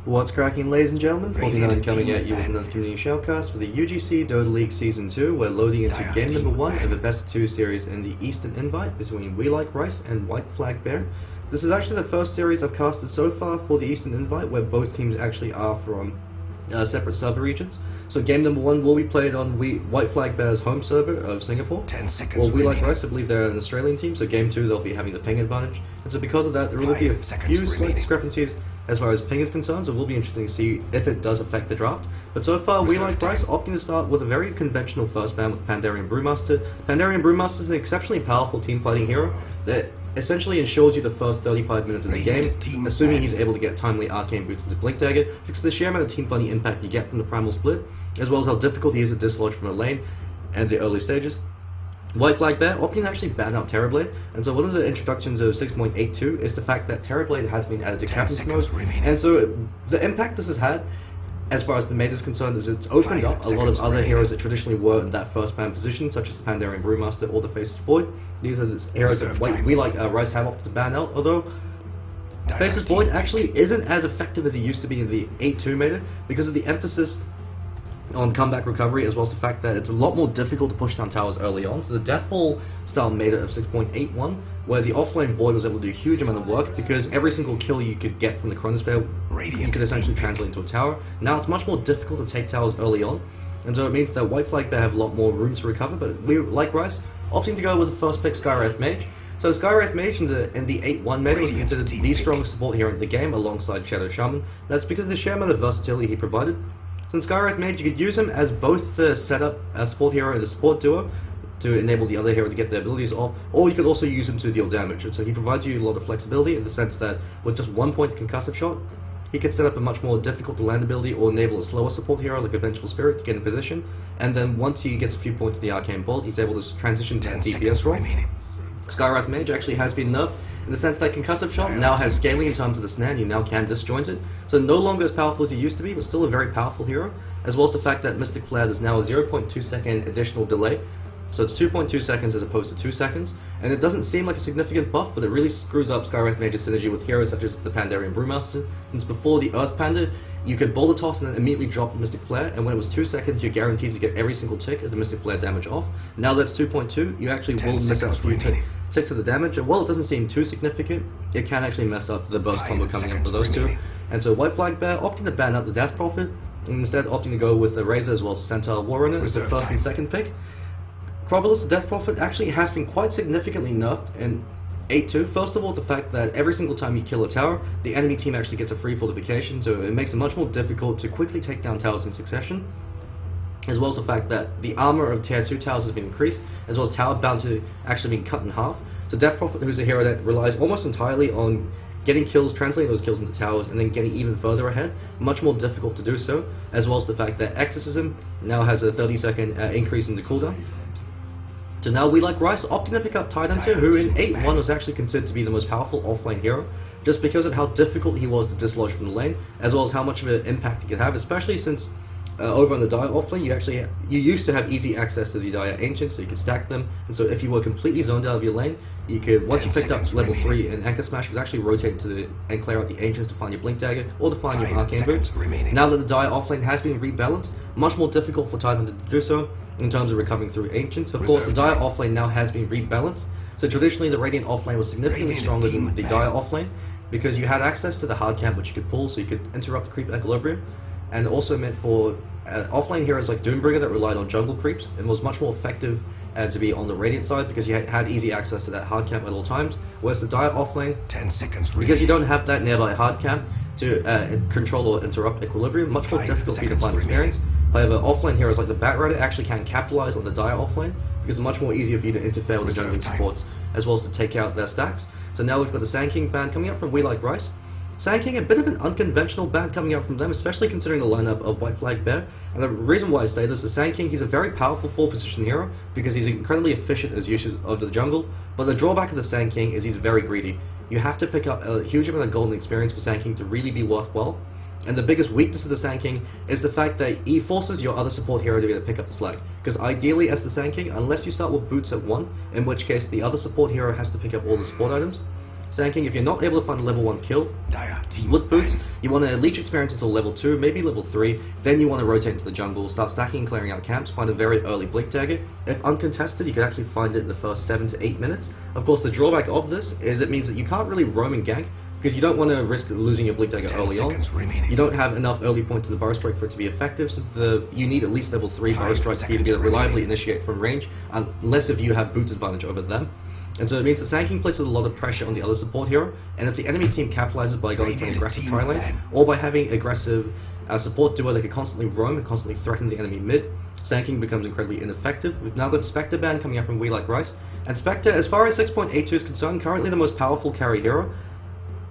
What's cracking, ladies and gentlemen? FortyeniN coming at you with another community shoutcast for the UGC Dota League Season 2. We're loading into game number 1 of the best of 2 series in the Easten invite between WhiteFlagBear and WhiteFlagBear. This is actually the first series I've casted so far for the Easten invite, where both teams actually are from separate server regions. So game number 1 will be played on WhiteFlagBear's home server of Singapore. 10 seconds. Well, WhiteFlagBear, I believe they're an Australian team, so game 2 they'll be having the ping advantage. And so because of that, there will be a few slight discrepancies as far as ping is concerned, so it will be interesting to see if it does affect the draft. But so far, WhiteFlagBear opting to start with a very conventional first ban with Pandarian Brewmaster. Pandarian Brewmaster is an exceptionally powerful team fighting hero that essentially ensures you the first 35 minutes of the game, assuming he's able to get timely arcane boots into Blink Dagger, because of the sheer amount of team fighting impact you get from the Primal Split, as well as how difficult he is to dislodge from the lane and the early stages. WhiteFlagBear opting to actually ban out Terrorblade, and so one of the introductions of 6.82 is the fact that Terrorblade has been added to Captain's Mode, and so the impact this has had, as far as the meta is concerned, is it's opened up a lot of other heroes that traditionally were in that first ban position, such as the Pandarian Brewmaster or the Faceless Void. These are the heroes that Rice have opted to ban out, although Faceless Void actually isn't as effective as he used to be in the 8-2 meta because of the emphasis on comeback recovery, as well as the fact that it's a lot more difficult to push down towers early on. So the Death Ball style meta of 6.81, where the offlane Void was able to do a huge amount of work because every single kill you could get from the Chronosphere, you could essentially translate into a tower. Now it's much more difficult to take towers early on, and so it means that WhiteFlagBear have a lot more room to recover, but we, like Rice, opting to go with the first pick Skywrath Mage. So Skywrath Mage in the 8-1 meta was considered the strongest support hero in the game alongside Shadow Shaman. That's because of the sheer amount of versatility he provided. So in Skywrath Mage, you could use him as both the setup support hero and the support duo to enable the other hero to get their abilities off, or you could also use him to deal damage. And so he provides you a lot of flexibility in the sense that with just 1 point concussive shot, he could set up a much more difficult to land ability or enable a slower support hero like a Vengeful Spirit to get in position, and then once he gets a few points of the Arcane Bolt, he's able to transition to a DPS role. Skywrath Mage actually has been nerfed in the sense that Concussive Shot now has scaling in terms of the snare, and you now can disjoint it. So no longer as powerful as he used to be, but still a very powerful hero, as well as the fact that Mystic Flare is now a 0.2 second additional delay. So it's 2.2 seconds as opposed to 2 seconds, and it doesn't seem like a significant buff, but it really screws up Skywrath Mage's synergy with heroes such as the Pandarian Brewmaster, since before the Earth Panda, you could Boulder Toss and then immediately drop the Mystic Flare, and when it was 2 seconds, you're guaranteed to get every single tick of the Mystic Flare damage off. Now that it's 2.2, you actually will miss out a few ticks of the damage, and while it doesn't seem too significant, it can actually mess up the burst combo coming in for those two. And so WhiteFlagBear opting to ban out the Death Prophet, and instead opting to go with the Razor as well as Centaur Warrunner as the first and second pick. Crobolus, the Death Prophet, actually has been quite significantly nerfed in 8-2. First of all, the fact that every single time you kill a tower, the enemy team actually gets a free fortification, so it makes it much more difficult to quickly take down towers in succession. As well as the fact that the armor of tier 2 towers has been increased, as well as tower bounty actually being cut in half. So Death Prophet, who's a hero that relies almost entirely on getting kills, translating those kills into towers, and then getting even further ahead, much more difficult to do so, as well as the fact that Exorcism now has a 30-second increase in the cooldown. So now we, like Rice, opting to pick up Tidehunter, who in 8-1 was actually considered to be the most powerful offlane hero, just because of how difficult he was to dislodge from the lane, as well as how much of an impact he could have, especially since over on the Dire offlane, you used to have easy access to the Dire Ancients, so you could stack them, and so if you were completely zoned out of your lane, you could, once you picked up level 3 in Anchor Smash, you could actually rotate and clear out the Ancients to find your Blink Dagger, or to find your Arcane Boots. Now that the Dire offlane has been rebalanced, much more difficult for Tidehunter to do so, in terms of recovering through Ancients. Of course, the Dire offlane now has been rebalanced, so traditionally the Radiant offlane was significantly stronger than the Dire offlane, because you had access to the hard camp which you could pull, so you could interrupt the creep equilibrium, and also meant for offlane heroes like Doombringer that relied on jungle creeps, and was much more effective to be on the Radiant side because you had easy access to that hard camp at all times, whereas the Dire offlane, 10 seconds because you don't have that nearby hard camp to control or interrupt equilibrium, much more difficult for you to find experience. However, offlane heroes like the Bat Rider actually can capitalize on the Dire offlane because it's much more easier for you to interfere with the jungling supports as well as to take out their stacks. So now we've got the Sand King ban coming up from We Like Rice. Sand King, a bit of an unconventional ban coming out from them, especially considering the lineup of WhiteFlagBear. And the reason why I say this is Sand King, he's a very powerful 4-position hero because he's incredibly efficient as use of the jungle, but the drawback of the Sand King is he's very greedy. You have to pick up a huge amount of golden experience for Sand King to really be worthwhile. And the biggest weakness of the Sand King is the fact that he forces your other support hero to be able to pick up the slack. Because ideally, as the Sand King, unless you start with boots at 1, in which case the other support hero has to pick up all the support items, Sanking, if you're not able to find a level 1 kill with boots, you want to leech experience until level 2, maybe level 3, then you want to rotate into the jungle, start stacking and clearing out camps, find a very early blink dagger. If uncontested, you can actually find it in the first 7 to 8 minutes. Of course, the drawback of this is it means that you can't really roam and gank, because you don't want to risk losing your blink dagger early on. You don't have enough early points in the bow strike for it to be effective, since you need at least level 3 bow strike for you to be able to reliably initiate from range, unless if you have boots advantage over them. And so it means that Sanking places a lot of pressure on the other support hero, and if the enemy team capitalizes by going for an aggressive tri lane, or by having aggressive support duo that can constantly roam and constantly threaten the enemy mid, Sanking becomes incredibly ineffective. We've now got Spectre ban coming out from We Like Rice, and Spectre, as far as 6.82 is concerned, currently the most powerful carry hero,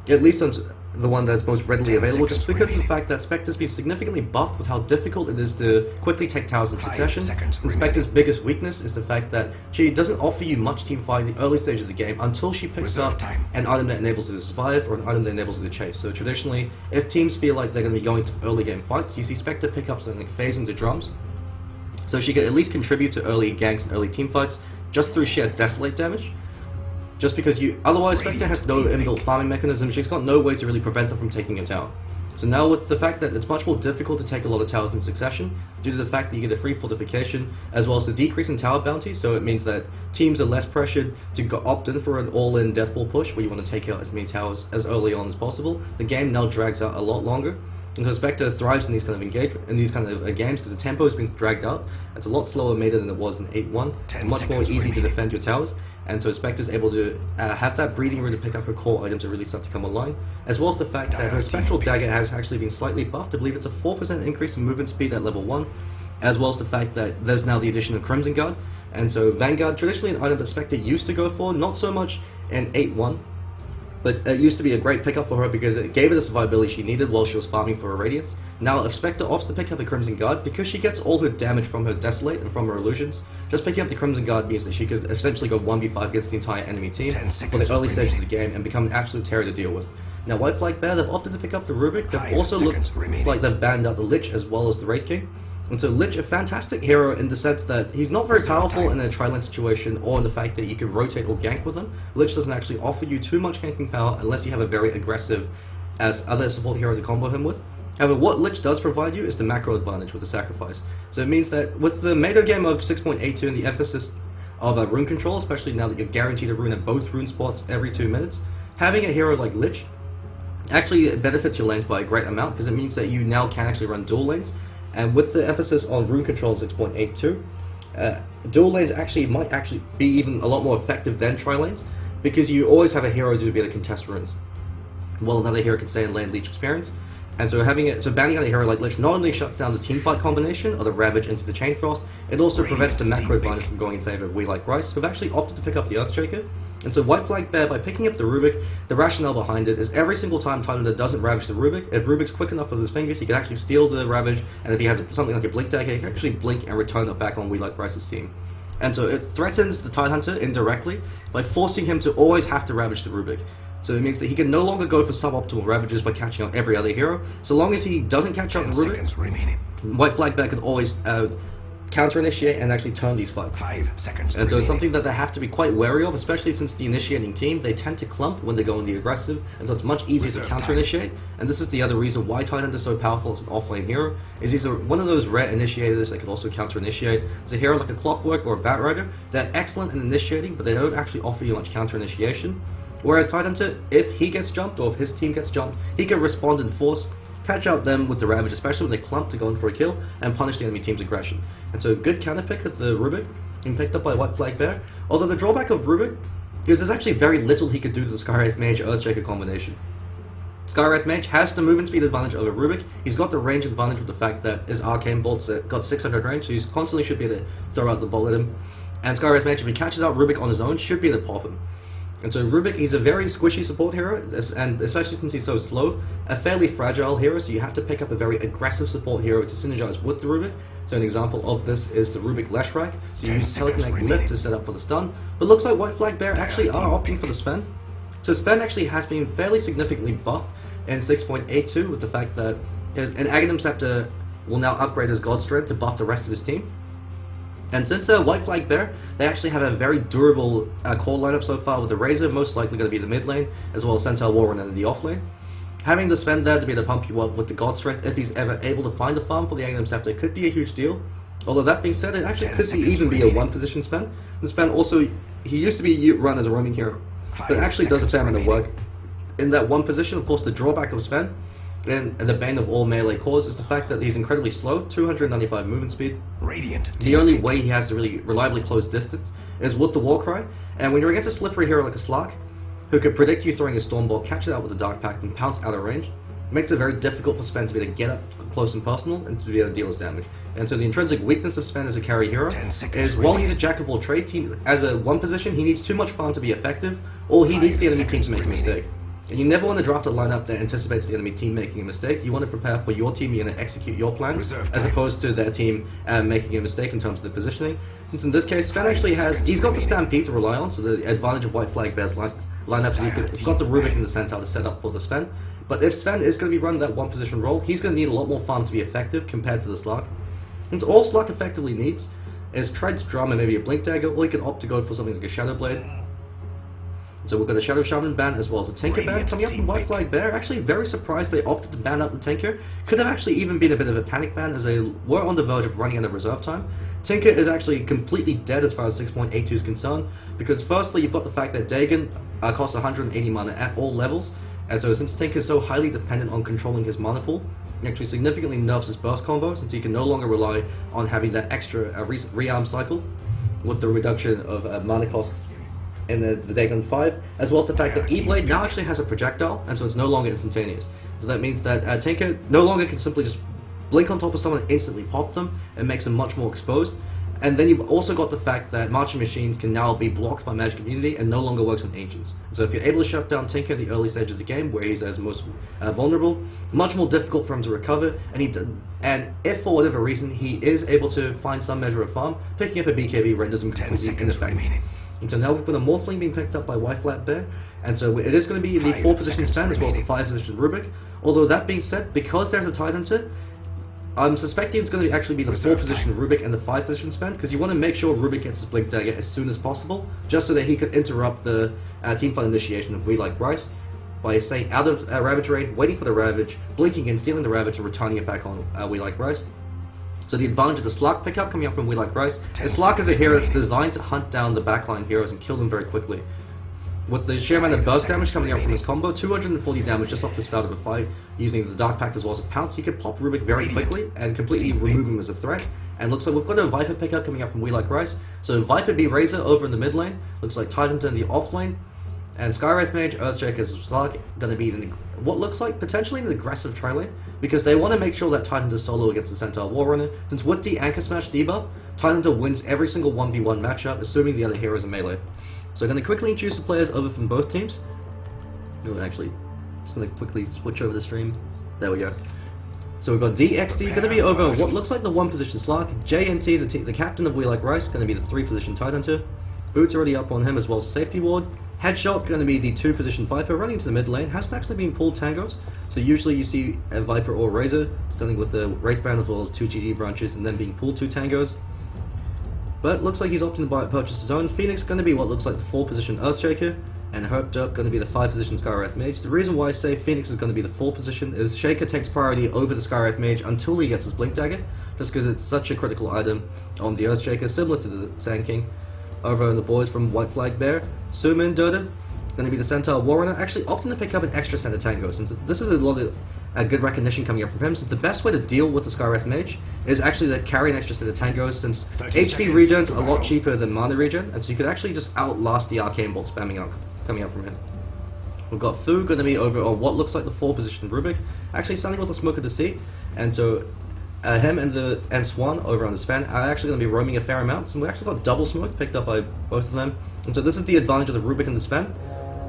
at least on the one that's most readily available, just because of the fact that Spectre's been significantly buffed with how difficult it is to quickly take towers in succession. And Spectre's biggest weakness is the fact that she doesn't offer you much teamfight in the early stage of the game until she picks up an item that enables her to survive or an item that enables her to chase. So traditionally, if teams feel like they're going to be going to early game fights, you see Spectre pick up something like phase into drums, so she can at least contribute to early ganks and early team fights just through sheer desolate damage. Just because otherwise Spectre has no inbuilt farming mechanism, she's got no way to really prevent them from taking a tower. So now with the fact that it's much more difficult to take a lot of towers in succession, due to the fact that you get a free fortification, as well as the decrease in tower bounty, so it means that teams are less pressured to opt in for an all-in death ball push, where you want to take out as many towers as early on as possible. The game now drags out a lot longer, and so Spectre thrives in these kind of games, because the tempo has been dragged out. It's a lot slower meta than it was in 8-1, much more easy to defend your towers. And so Spectre's able to have that breathing room to pick up her core items that really start to come online, as well as the fact that her Spectral Dagger has actually been slightly buffed. I believe it's a 4% increase in movement speed at level 1, as well as the fact that there's now the addition of Crimson Guard. And so Vanguard, traditionally an item that Spectre used to go for, not so much in 8-1, but it used to be a great pickup for her because it gave her the survivability she needed while she was farming for her Radiance. Now, if Spectre opts to pick up a Crimson Guard, because she gets all her damage from her Desolate and from her illusions, just picking up the Crimson Guard means that she could essentially go 1v5 against the entire enemy team for the early stages of the game and become an absolute terror to deal with. Now, WhiteFlagBear, they've opted to pick up the Rubik. They've also looked like they've banned out the Lich as well as the Wraith King. And so Lich, a fantastic hero in the sense that he's not very powerful in a tri-lane situation, or in the fact that you can rotate or gank with him. Lich doesn't actually offer you too much ganking power unless you have a very aggressive as other support hero to combo him with. However, what Lich does provide you is the macro advantage with the sacrifice. So it means that with the meta game of 6.82 and the emphasis of rune control, especially now that you're guaranteed a rune at both rune spots every 2 minutes, having a hero like Lich actually benefits your lanes by a great amount, because it means that you now can actually run dual lanes. And with the emphasis on rune control in 6.82, dual lanes might actually be even a lot more effective than tri-lanes, because you always have a hero to be able to contest runes, while another hero can stay in lane leech experience. And so banning out a hero like Lich not only shuts down the teamfight combination of the Ravage into the Chain Frost, it also prevents the macro advantage from going in favor of We Like Rice, who've actually opted to pick up the Earthshaker. And so WhiteFlagBear, by picking up the Rubik, the rationale behind it is every single time Tylander doesn't Ravage the Rubik, if Rubik's quick enough with his fingers, he can actually steal the Ravage, and if he has something like a Blink Dagger, he can actually blink and return it back on We Like Rice's team. And so it threatens the Tidehunter indirectly by forcing him to always have to Ravage the Rubik. So it means that he can no longer go for suboptimal Ravages by catching out every other hero. So long as he doesn't catch out the Rubik, WhiteFlagBear can always counter-initiate and actually turn these fights. 5 seconds. And so it's something that they have to be quite wary of, especially since the initiating team, they tend to clump when they go on the aggressive, and so it's much easier to counter-initiate. And this is the other reason why Tidehunter is so powerful as an offlane hero, is he's one of those rare initiators that can also counter-initiate. It's a hero like a Clockwork or a Batrider. They're excellent in initiating, but they don't actually offer you much counter-initiation. Whereas Tidehunter, if he gets jumped, or if his team gets jumped, he can respond in force, catch out them with the Ravage, especially when they clump to go in for a kill, and punish the enemy team's aggression. And so a good counter pick is the Rubik, being picked up by WhiteFlagBear. Although the drawback of Rubik is there's actually very little he could do to the Skywrath Mage Earthshaker combination. Skywrath Mage has the movement speed advantage over Rubik. He's got the range advantage with the fact that his Arcane Bolt's got 600 range, so he constantly should be able to throw out the bolt at him. And Skywrath Mage, if he catches out Rubik on his own, should be able to pop him. And so Rubik, he's a very squishy support hero, and especially since he's so slow, a fairly fragile hero, so you have to pick up a very aggressive support hero to synergize with the Rubik. So an example of this is the Rubik Leshrac, so you use Telekinetic Lift to set up for the stun, but looks like WhiteFlagBear actually are opting for the Sven. So Sven actually has been fairly significantly buffed in 6.82 with the fact that an Aghanim Scepter will now upgrade his God Strength to buff the rest of his team. And since WhiteFlagBear, they actually have a very durable core lineup so far, with the Razor most likely going to be the mid lane, as well as Centaur Warren in the off lane. Having the Sven there to be able to pump you up with the God Strength, if he's ever able to find the farm for the Aghanim Scepter, could be a huge deal. Although that being said, it actually could even be a one-position Sven. The Sven also, he used to be run as a roaming hero, but it actually does a fair amount of work in that one position. Of course, the drawback of Sven, and the bane of all melee cores, is the fact that he's incredibly slow, 295 movement speed. The only way he has to really reliably close distance is with the Warcry, and when you're against a slippery hero like a Slark, who could predict you throwing a Stormbolt, catch it out with a Dark Pact, and pounce out of range, it makes it very difficult for Sven to be able to get up close and personal and to be able to deal his damage. And so the intrinsic weakness of Sven as a carry hero is, while he's a jack of all trades, as a one position, he needs too much farm to be effective, or he needs the enemy team to make a mistake. And you never want to draft a lineup that anticipates the enemy team making a mistake. You want to prepare for your team, you're going to execute your plan, as opposed to their team making a mistake in terms of the positioning. Since in this case, Sven actually he's got the Stampede to rely on, so the advantage of WhiteFlagBear's lineup is he's got the Rubik and the Centaur to set up for the Sven. But if Sven is going to be running that one position role, he's going to need a lot more farm to be effective compared to the Slark. And all Slark effectively needs is Treads, Drum, and maybe a Blink Dagger, or he can opt to go for something like a Shadow Blade. So we've got a Shadow Shaman ban as well as a Tinker ban coming up from WhiteFlagBear. Actually very surprised they opted to ban out the Tinker. Could have actually even been a bit of a panic ban, as they were on the verge of running out of reserve time. Tinker is actually completely dead as far as 6.82 is concerned, because firstly you've got the fact that Dagon costs 180 mana at all levels, and so since Tinker is so highly dependent on controlling his mana pool, he actually significantly nerfs his burst combo, since he can no longer rely on having that extra rearm cycle with the reduction of mana cost in the Dagon 5, as well as the fact that E-Blade now actually has a projectile, and so it's no longer instantaneous. So that means that Tinker no longer can simply just blink on top of someone and instantly pop them. It makes them much more exposed. And then you've also got the fact that Marching Machines can now be blocked by Magic Immunity and no longer works on Ancients. So if you're able to shut down Tinker at the early stage of the game, where he's as most vulnerable, much more difficult for him to recover, and if for whatever reason he is able to find some measure of farm, picking up a BKB renders him completely ineffective. And so now we've got a Morphling being picked up by WhiteFlagBear, and so it is going to be the 4-position Sven as well as the 5-position Rubik. Although that being said, because there's a Tidehunter, I'm suspecting it's going to actually be the 4-position Rubik and the 5-position Sven, because you want to make sure Rubik gets his Blink Dagger as soon as possible, just so that he could interrupt the teamfight initiation of We Like Rice by staying out of Ravage Raid, waiting for the Ravage, blinking in, stealing the Ravage, and returning it back on We Like Rice. So the advantage of the Slark pickup coming up from We Like Rice, the Slark is a hero that's designed to hunt down the backline heroes and kill them very quickly. With the sheer amount of burst damage coming out from his combo, 240 damage just off the start of a fight, using the Dark Pact as well as a pounce, you can pop Rubik very quickly and completely remove him as a threat. And looks like we've got a Viper pickup coming up from We Like Rice. So Viper B Razor over in the mid lane, looks like Tidehunter in the off lane, and Skywrath Mage, Earthshaker as Slark, going to be in what looks like potentially an aggressive tri-lane, because they want to make sure that Tidehunter solo against the Centaur Warrunner, since with the Anchor Smash debuff, Tidehunter wins every single 1v1 matchup, assuming the other hero is a melee. So I'm going to quickly introduce the players over from both teams. Actually, just going to quickly switch over the stream. There we go. So we've got the XD going to be over what looks like the 1-position Slark, JNT, the captain of We Like Rice, going to be the 3-position Tidehunter, Boots already up on him as well as a safety ward, Headshot going to be the 2-position Viper running to the mid lane, hasn't actually been pulled tangos, so usually you see a Viper or Razor starting with a Wraithband as well as 2 GD branches and then being pulled 2 tangos. But looks like he's opting to purchase his own. Phoenix going to be what looks like the 4-position Earthshaker, and Herb Duck going to be the 5-position Skywrath Mage. The reason why I say Phoenix is going to be the 4th position is Shaker takes priority over the Skywrath Mage until he gets his Blink Dagger, just because it's such a critical item on the Earthshaker, similar to the Sand King. Over on the boys from WhiteFlagBear, Sumin Dota, going to be the Centaur Warrunner, actually opting to pick up an extra center tango, since this is a lot of good recognition coming up from him, since the best way to deal with the Skywrath Mage is actually to carry an extra set of tangos, since HP regen's a lot cheaper than mana regen, and so you could actually just outlast the Arcane Bolt spamming out, coming out from him. We've got Fu going to be over on what looks like the 4-position Rubik, actually starting with a Smoke of Deceit, and so him and Swan over on the Sven are actually going to be roaming a fair amount, so we actually got double smoke picked up by both of them, and so this is the advantage of the Rubik and the Sven.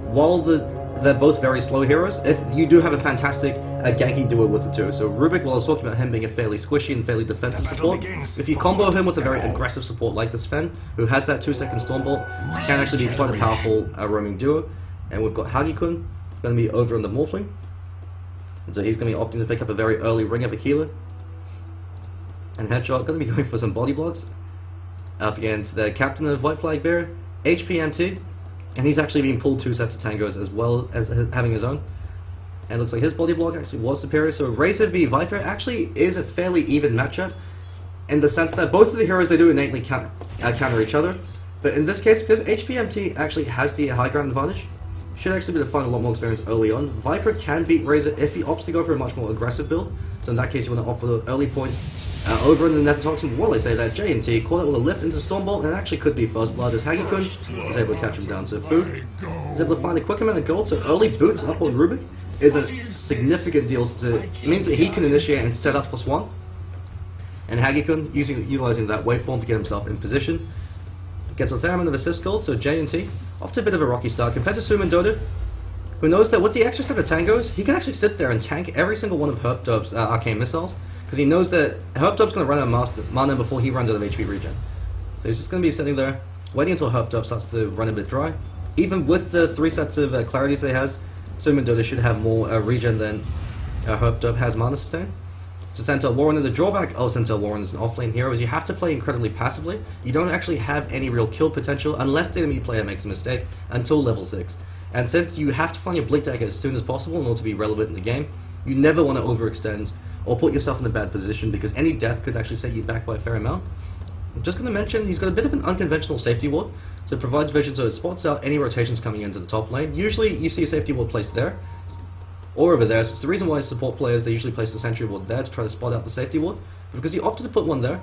While they're both very slow heroes, if you do have a fantastic ganking duo with the two. So Rubik, while I was talking about him being a fairly squishy and fairly defensive support, if you combo him with a very aggressive support like the Sven, who has that 2-second Stormbolt, can actually be quite a powerful roaming duo. And we've got Hagi-kun going to be over on the Morphling, and so he's going to be opting to pick up a very early Ring of a healer. And Headshot going to be going for some body blocks. up against the captain of WhiteFlagBear, HPMT, and he's actually being pulled 2 sets of tangos as well as having his own. And it looks like his body block actually was superior, so Razor v Viper actually is a fairly even matchup, in the sense that both of the heroes, they do innately counter each other. But in this case, because HPMT actually has the high ground advantage, should actually be able to find a lot more experience early on. Viper can beat Razor if he opts to go for a much more aggressive build. So in that case, you want to offer the early points over in the Nether Toxin. While I say that, J&T caught it with a lift into Stormbolt, and it actually could be First Blood, as Hagikun is able to catch him down. So Fu is able to find a quick amount of gold, so early boots up on Rubik is a significant deal. It means that he can initiate and set up for Swan. And Hagikun, utilizing that waveform to get himself in position, gets a fair amount of assist gold, so J&T off to a bit of a rocky start compared to Suman Dota, who knows that with the extra set of tangos, he can actually sit there and tank every single one of Herpdub's arcane missiles, because he knows that Herpdub's going to run out of mana before he runs out of HP regen. So he's just going to be sitting there, waiting until Herpdub starts to run a bit dry. Even with the 3 sets of clarities that he has, Suman Dota should have more regen than Herpdub has mana sustain. So Centaur Warren is a drawback. Oh, Centaur Warren is an offlane hero, is you have to play incredibly passively. You don't actually have any real kill potential unless the enemy player makes a mistake until level 6. And since you have to find your blink deck as soon as possible in order to be relevant in the game, you never want to overextend or put yourself in a bad position, because any death could actually set you back by a fair amount. I'm just going to mention he's got a bit of an unconventional safety ward, so it provides vision so it spots out any rotations coming into the top lane. Usually you see a safety ward placed there, or over there, so it's the reason why support players, they usually place the sentry ward there to try to spot out the safety ward. But because he opted to put one there,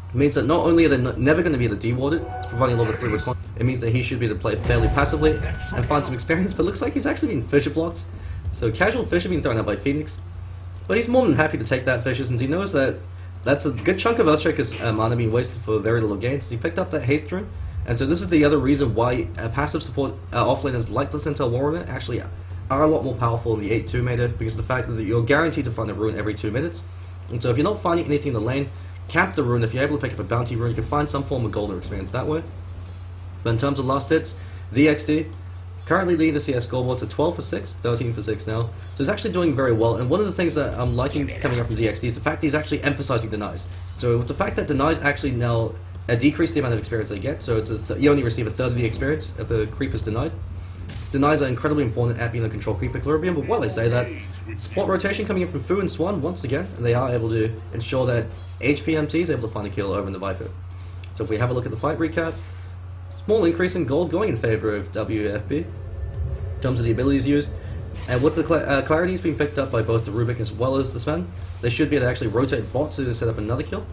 it means that not only are they never going to be able to deward it, it's providing a lot of free recon. It means that he should be able to play fairly passively and find some experience, but it looks like he's actually been Fissure blocked. So casual Fissure being thrown out by Phoenix. But he's more than happy to take that Fissure, since he knows that that's a good chunk of Earthshaker's mana being wasted for very little gain. So he picked up that haste rune, and so this is the other reason why passive support offlaners like the Centaur Warrior actually are a lot more powerful in the 8-2 meta, because of the fact that you're guaranteed to find a rune every 2 minutes. And so if you're not finding anything in the lane, camp the rune. If you're able to pick up a bounty rune, you can find some form of gold or experience that way. But in terms of last hits, the XD currently leading the CS scoreboard to 12 for 6, 13 for 6 now. So he's actually doing very well, and one of the things that I'm liking coming up from DXD is the fact that he's actually emphasizing denies. So with the fact that denies actually now decrease the amount of experience they get, so it's you only receive a third of the experience if the creep is denied. Denies are incredibly important at being a control creep equilibrium, but while I say that, support rotation coming in from Fu and Swan once again, and they are able to ensure that HPMT is able to find a kill over in the Viper. So if we have a look at the fight recap, small increase in gold going in favor of WFB in terms of the abilities used, and with the clarities being picked up by both the Rubik as well as the Sven, they should be able to actually rotate bot to set up another kill.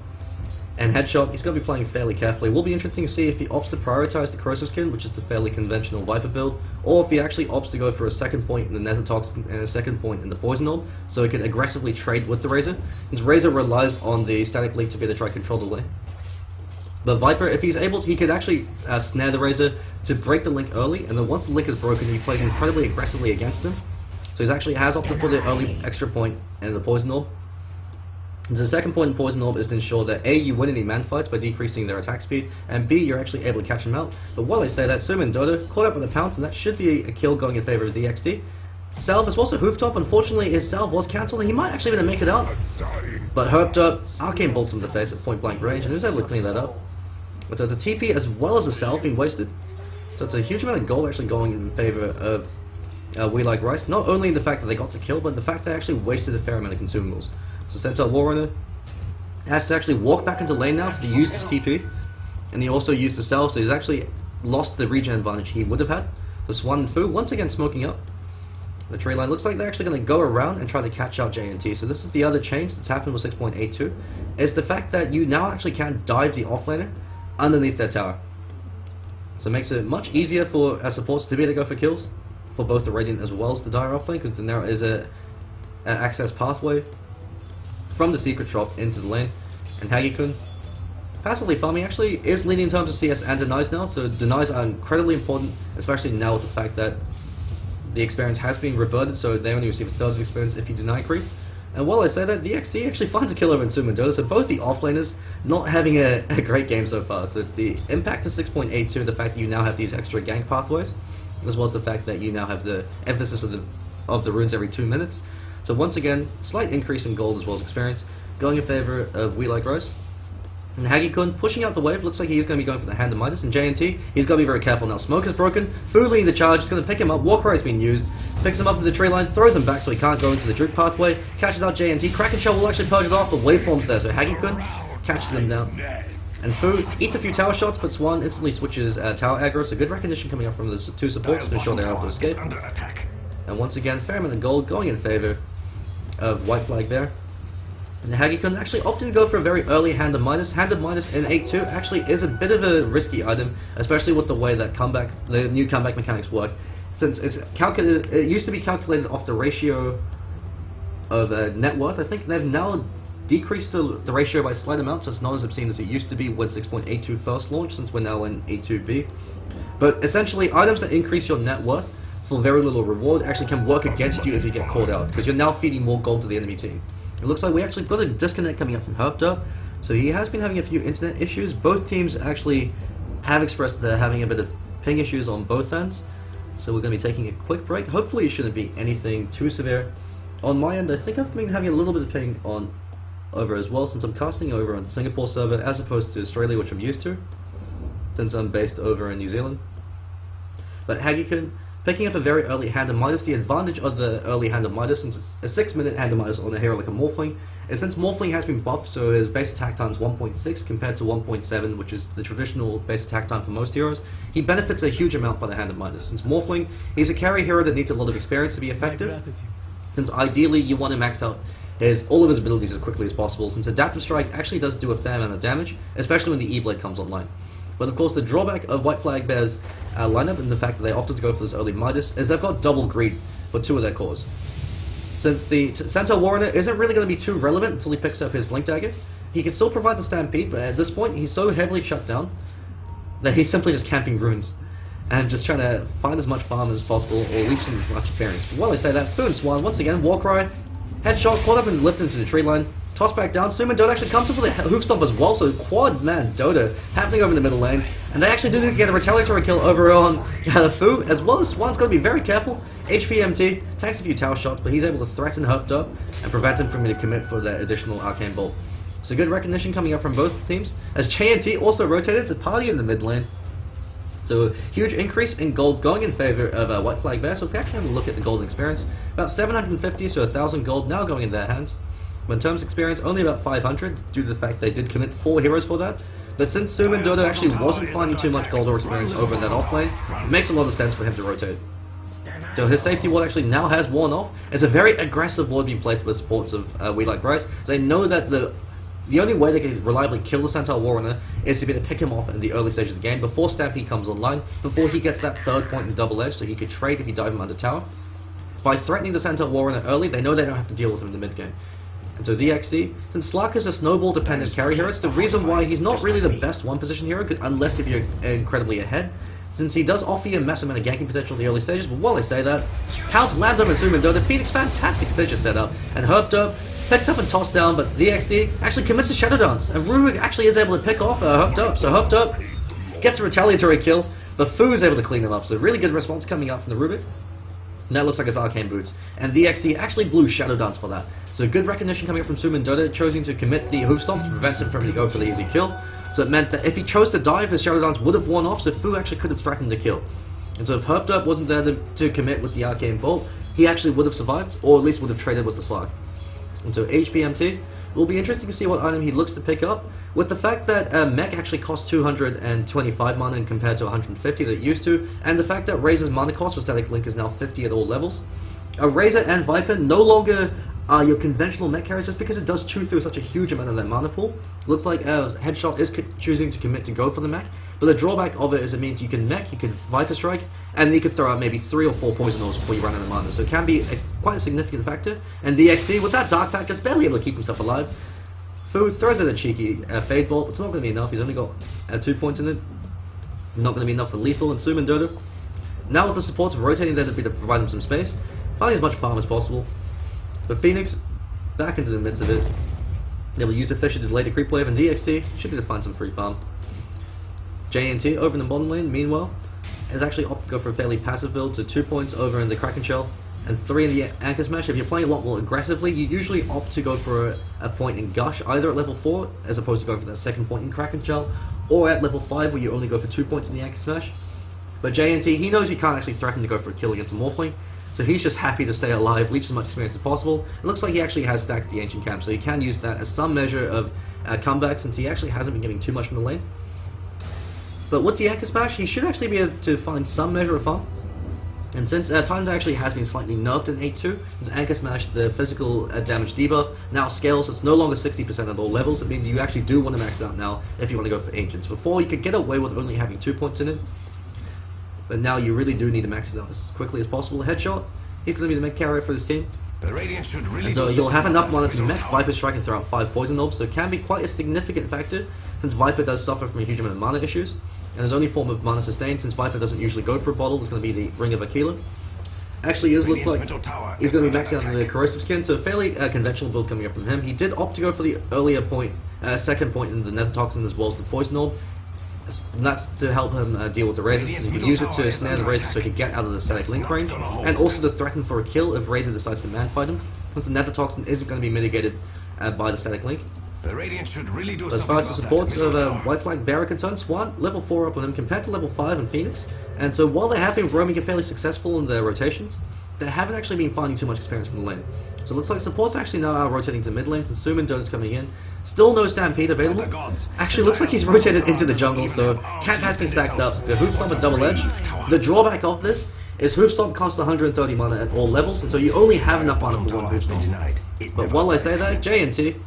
And Headshot, he's going to be playing fairly carefully. It will be interesting to see if he opts to prioritize the Corrosive Skin, which is the fairly conventional Viper build, or if he actually opts to go for a second point in the Nether Toxin and a second point in the Poison Orb, so he can aggressively trade with the Razor, since Razor relies on the static link to be able to try to control the lane. But Viper, if he's able to, he could actually snare the Razor to break the link early, and then once the link is broken, he plays incredibly aggressively against him. So he actually has opted for the early extra point in the Poison Orb. And the second point in Poison Orb is to ensure that A, you win any man fights by decreasing their attack speed, and B, you're actually able to catch them out. But while I say that, Suman Dota caught up with a pounce, and that should be a kill going in favor of the XD. Salve is also Hooftop. Unfortunately, his salve was cancelled, and he might actually be able to make it out. But Herpdub, Arcane bolts him in the face at point blank range, and is able to clean that up. But the TP as well as the salve being wasted. So it's a huge amount of gold actually going in favor of We Like Rice. Not only in the fact that they got the kill, but the fact that they actually wasted a fair amount of consumables. So Centaur Warrunner has to actually walk back into lane now to use his TP, and he also used the salve, so he's actually lost the regen advantage he would have had. The Swan and Fu once again smoking up. The tree line looks like they're actually going to go around and try to catch out JNT. So this is the other change that's happened with 6.82, is the fact that you now actually can dive the offlaner underneath their tower. So it makes it much easier for supports to be able to go for kills for both the Radiant as well as the Dire offlane, because then there is an access pathway from the secret shop into the lane. And Hagikun, passively farming, actually is leading in terms of CS and denies now, so denies are incredibly important, especially now with the fact that the experience has been reverted, so they only receive a third of experience if you deny creep. And while I say that, the XC actually finds a kill over in Suman Dota, so both the offlaners not having a great game so far. So it's the impact of 6.82, the fact that you now have these extra gank pathways, as well as the fact that you now have the emphasis of the runes every 2 minutes. So once again, slight increase in gold as well as experience, going in favor of We Like Rice. And Haggy-kun pushing out the wave, looks like he's going to be going for the hand of Midas, and JNT, he's got to be very careful now. Smoke is broken, Fu leading the charge, he's going to pick him up, Warcry has been used, picks him up to the tree line, throws him back so he can't go into the juke pathway, catches out JNT, Kraken Shell will actually purge it off, but waveform's there, so Haggy-kun catches them down. And Fu eats a few tower shots, but Swan instantly switches tower aggro, so good recognition coming up from the two supports to ensure they're able to escape. And once again, fair amount of gold going in favor of WhiteFlagBear. And Haggy-kun actually opted to go for a very early Hand of Midas. Hand of Midas in 8-2 actually is a bit of a risky item, especially with the way that the new comeback mechanics work. Since it's calculated, it used to be calculated off the ratio of net worth. I think they've now decreased the ratio by a slight amount, so it's not as obscene as it used to be with 6.82 first launch, since we're now in 8.2b. But essentially, items that increase your net worth for very little reward actually can work against you if you get called out, because you're now feeding more gold to the enemy team. It looks like we actually got a disconnect coming up from Herped, so he has been having a few internet issues. Both teams actually have expressed they're having a bit of ping issues on both ends, so we're going to be taking a quick break. Hopefully it shouldn't be anything too severe. On my end, I think I've been having a little bit of ping over as well, since I'm casting over on the Singapore server as opposed to Australia, which I'm used to, since I'm based over in New Zealand. But Haggy-kun picking up a very early Hand of Midas. The advantage of the early Hand of Midas, since it's a 6-minute Hand of Midas on a hero like a Morphling, is since Morphling has been buffed, so his base attack time is 1.6 compared to 1.7, which is the traditional base attack time for most heroes. He benefits a huge amount by the Hand of Midas. Since Morphling, he's a carry hero that needs a lot of experience to be effective, since ideally you want to max out all of his abilities as quickly as possible, since Adaptive Strike actually does do a fair amount of damage, especially when the E-Blade comes online. But of course, the drawback of WhiteFlagBear's lineup, and the fact that they opted to go for this early Midas, is they've got double greed for 2 of their cores. Since the Centaur Warrior isn't really going to be too relevant until he picks up his Blink Dagger, he can still provide the Stampede, but at this point he's so heavily shut down that he's simply just camping runes and just trying to find as much farm as possible or leech as much experience. But while I say that, Fu and Swan, once again, Warcry, headshot, caught up and lifted into the tree line, tossed back down. Suman Dota actually comes up with a hoof stomp as well, so quad man Dota happening over in the middle lane. And they actually do get a retaliatory kill over on Fu, as well as Swan's got to be very careful. HPMT takes a few tower shots, but he's able to threaten Herped and prevent him from being to commit for that additional Arcane Bolt. So good recognition coming up from both teams, as JNT also rotated to party in the mid lane. So huge increase in gold going in favor of WhiteFlagBear. So if we actually have a look at the golden experience, about 750 to 1,000 gold now going in their hands. But in terms of experience, only about 500, due to the fact they did commit 4 heroes for that. But since Suman Dota actually wasn't finding too much gold or experience over in that offlane, it makes a lot of sense for him to rotate. So his safety ward actually now has worn off. It's a very aggressive ward being placed with supports of We Like Bryce. So they know that the only way they can reliably kill the Centaur Warrunner is to be able to pick him off in the early stage of the game, before Stampede comes online, before he gets that 3rd point in double edge, so he could trade if he dive him under tower. By threatening the Centaur Warrunner early, they know they don't have to deal with him in the mid game. And so the XD, since Slark is a snowball dependent carry hero, it's the reason why he's not really the best 1-position hero, unless if you're incredibly ahead, since he does offer you a massive amount of ganking potential in the early stages. But while I say that, Pounce lands on Suman Dota, Phoenix fantastic finisher setup, and Herped picked up and tossed down, but the XD actually commits to Shadow Dance, and Rubik actually is able to pick off Herped. So Herped gets a retaliatory kill, but Fu is able to clean him up, so really good response coming out from the Rubik. And that looks like his Arcane Boots, and the XD actually blew Shadow Dance for that. So good recognition coming up from Suman Dota, choosing to commit the Hoof Stomp to prevent him from going for the easy kill. So it meant that if he chose to dive, his Shadow Dance would have worn off, so Fu actually could have threatened the kill. And so if Herped wasn't there to commit with the Arcane Bolt, he actually would have survived, or at least would have traded with the Slag. And so HPMT, it will be interesting to see what item he looks to pick up, with the fact that Mech actually costs 225 mana compared to 150 that it used to, and the fact that Razor's mana cost for Static Link is now 50 at all levels. Razor and Viper no longer are your conventional mech carriers, just because it does chew through such a huge amount of their mana pool. Looks like Headshot is choosing to commit to go for the mech, but the drawback of it is it means you can mech, you can Viper Strike, and you can throw out maybe 3 or 4 poison orbs before you run out of mana, so it can be quite a significant factor. And the XD, with that Dark Pact, just barely able to keep himself alive. Fu throws in a cheeky Fade Bolt, but it's not going to be enough. He's only got 2 points in it. Not going to be enough for lethal and Suman Dota. Now with the supports rotating there to provide him some space, finding as much farm as possible. But Phoenix, back into the midst of it. They will use the Fisher to delay the creep wave, and DXT should be able to find some free farm. JNT over in the bottom lane, meanwhile, has actually opted to go for a fairly passive build, so 2 points over in the Kraken Shell, and 3 in the Anchor Smash. If you're playing a lot more aggressively, you usually opt to go for a point in Gush, either at level 4, as opposed to going for that second point in Kraken Shell, or at level 5, where you only go for 2 points in the Anchor Smash. But JNT, he knows he can't actually threaten to go for a kill against a Morphling, so he's just happy to stay alive, leech as much experience as possible. It looks like he actually has stacked the Ancient Camp, so he can use that as some measure of comeback, since he actually hasn't been getting too much from the lane. But with the Anchor Smash, he should actually be able to find some measure of farm. And since Titan actually has been slightly nerfed in 8.2, since Anchor Smash, the physical damage debuff, now scales, so it's no longer 60% at all levels. It means you actually do want to max it out now if you want to go for Ancients. Before, you could get away with only having 2 points in it, but now you really do need to max it out as quickly as possible. Headshot, he's going to be the mech carrier for this team. And so you'll have enough mana to mech Viper Strike and throw out 5 poison orbs, so it can be quite a significant factor, since Viper does suffer from a huge amount of mana issues. And his only form of mana sustain, since Viper doesn't usually go for a bottle, is going to be the Ring of Aquila. Actually, it does look like he's going to be maxing out the Corrosive Skin, so a fairly conventional build coming up from him. He did opt to go for the earlier point, second point in the Nether Toxin, as well as the Poison Orb. And that's to help him deal with the Razors. You can use it to snare the Razor so he can get out of the static link range, and also to threaten for a kill if Razor decides to man-fight him, since the Nether Toxin isn't going to be mitigated by the static link. As far as the supports of WhiteFlagBear are concerned, Swan, level 4 up on him compared to level 5 in Phoenix, and so while they have been roaming fairly successful in their rotations, they haven't actually been finding too much experience from the lane. So it looks like supports actually now are rotating to mid lane, and Sumin Dota's coming in. Still no Stampede available. Actually looks like he's rotated into the jungle, so Camp has been stacked up. So the Hoofstomp and Double Edge. The drawback of this is Hoofstomp costs 130 mana at all levels, and so you only have enough mana for one Hoofstomp. But while I say that, JNT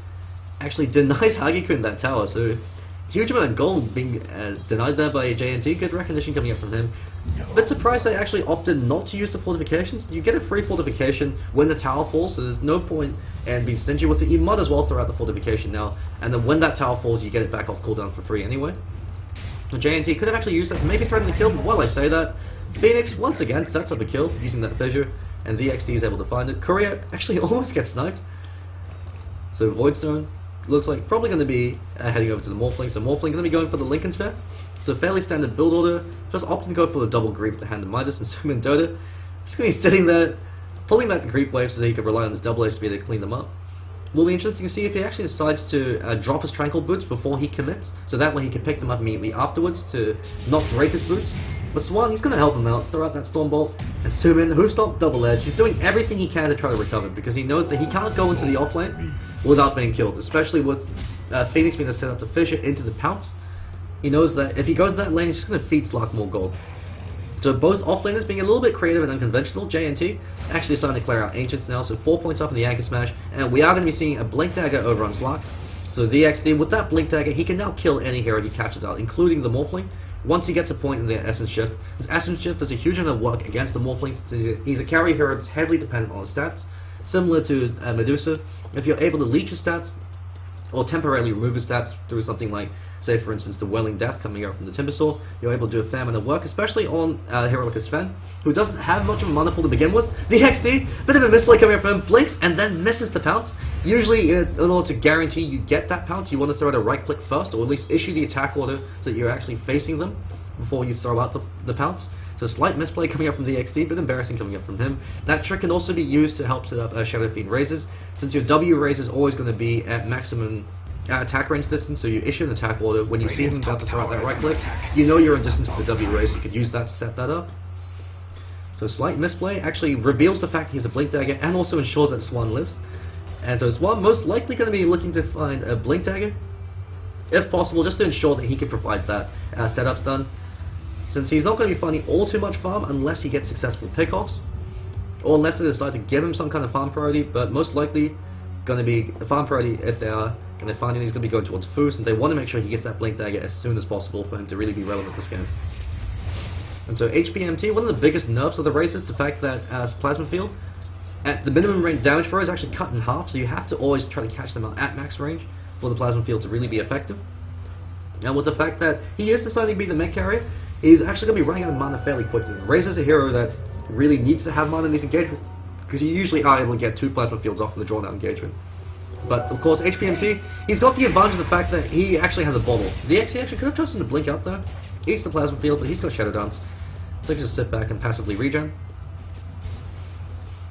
actually denies Hagikun that tower, so huge amount of gold being denied there by JNT. Good recognition coming up from him. Bit surprised they actually opted not to use the fortifications. You get a free fortification when the tower falls, so there's no point in being stingy with it. You might as well throw out the fortification now, and then when that tower falls, you get it back off cooldown for free anyway. And JNT could have actually used that to maybe threaten the kill, but while I say that, Phoenix once again sets up a kill using that fissure, and the XD is able to find it. Courier actually almost gets sniped. So Voidstone looks like probably going to be heading over to the Morphling, so Morphling going to be going for the Lincoln Sphere. So fairly standard build order, just opting to go for the double creep with the Hand of Midas, and Sumin Dota just going to be sitting there, pulling back the creep wave so that he can rely on his double edge to be able to clean them up. Will be interesting to see if he actually decides to drop his Tranquil Boots before he commits, so that way he can pick them up immediately afterwards to not break his boots. But Swan, he's going to help him out, throw out that Storm Bolt, and Sumin, Hoofstomp, double edge. He's doing everything he can to try to recover, because he knows that he can't go into the offlane without being killed, especially with Phoenix being able to set up the fissure into the pounce. He knows that if he goes to that lane, he's just going to feed Slark more gold. So both offlaners being a little bit creative and unconventional. JNT actually starting to clear out Ancients now, so 4 points up in the Anchor Smash, and we are going to be seeing a Blink Dagger over on Slark. So the XD, with that Blink Dagger, he can now kill any hero he catches out, including the Morphling, once he gets a point in the Essence Shift. His Essence Shift does a huge amount of work against the Morphling, since he's a carry hero that's heavily dependent on his stats, similar to Medusa. If you're able to leech his stats, or temporarily remove his stats through something like, say for instance, the Welling Death coming out from the Timbersaw, you're able to do a fair amount of work, especially on a hero like a Sven, who doesn't have much of a mana pool to begin with. The XD, bit of a misplay coming out from him, blinks and then misses the pounce. Usually, in order to guarantee you get that pounce, you want to throw out a right click first, or at least issue the attack order so that you're actually facing them before you throw out the pounce. So slight misplay coming up from the XD, but embarrassing coming up from him. That trick can also be used to help set up Shadow Fiend Razors, since your W Razor is always going to be at maximum attack range distance, so you issue an attack order. When you see him about to throw out that right click, you know you're in distance for the W Razor, you could use that to set that up. So slight misplay actually reveals the fact that he's a Blink Dagger, and also ensures that Swan lives. And so Swan most likely going to be looking to find a Blink Dagger, if possible, just to ensure that he can provide that setups done. Since he's not going to be finding all too much farm unless he gets successful pickoffs, or unless they decide to give him some kind of farm priority, but most likely going to be a farm priority if they are going to find him. He's going to be going towards Fu, since they want to make sure he gets that Blink Dagger as soon as possible for him to really be relevant this game. And so HPMT, one of the biggest nerfs of the race is the fact that Plasma Field, at the minimum range damage for it, is actually cut in half, so you have to always try to catch them out at max range for the Plasma Field to really be effective. And with the fact that he is deciding to be the mech carrier, he's actually going to be running out of mana fairly quickly. Razor's a hero that really needs to have mana in these engagements, because you usually are able to get 2 Plasma Fields off in the drawn out engagement. But of course, HPMT, he's got the advantage of the fact that he actually has a bottle. The XC actually could have chosen to blink out there, eats the Plasma Field, but he's got Shadow Dance, so he can just sit back and passively regen.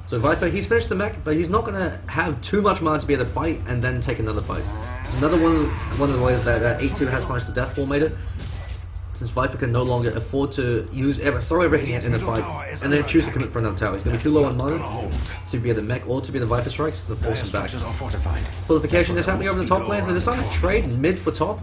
So Viper, he's finished the mech, but he's not going to have too much mana to be able to fight and then take another fight. It's another one of the ways that 8-2 has punished the Death Ball made it. Since Viper can no longer afford to throw everything in the fight and then choose to commit for another tower. He's going to be too low on mana to be the mech or to be the Viper Strikes to force him back. Fortification is happening over the top lane, so they're starting to trade mid for top.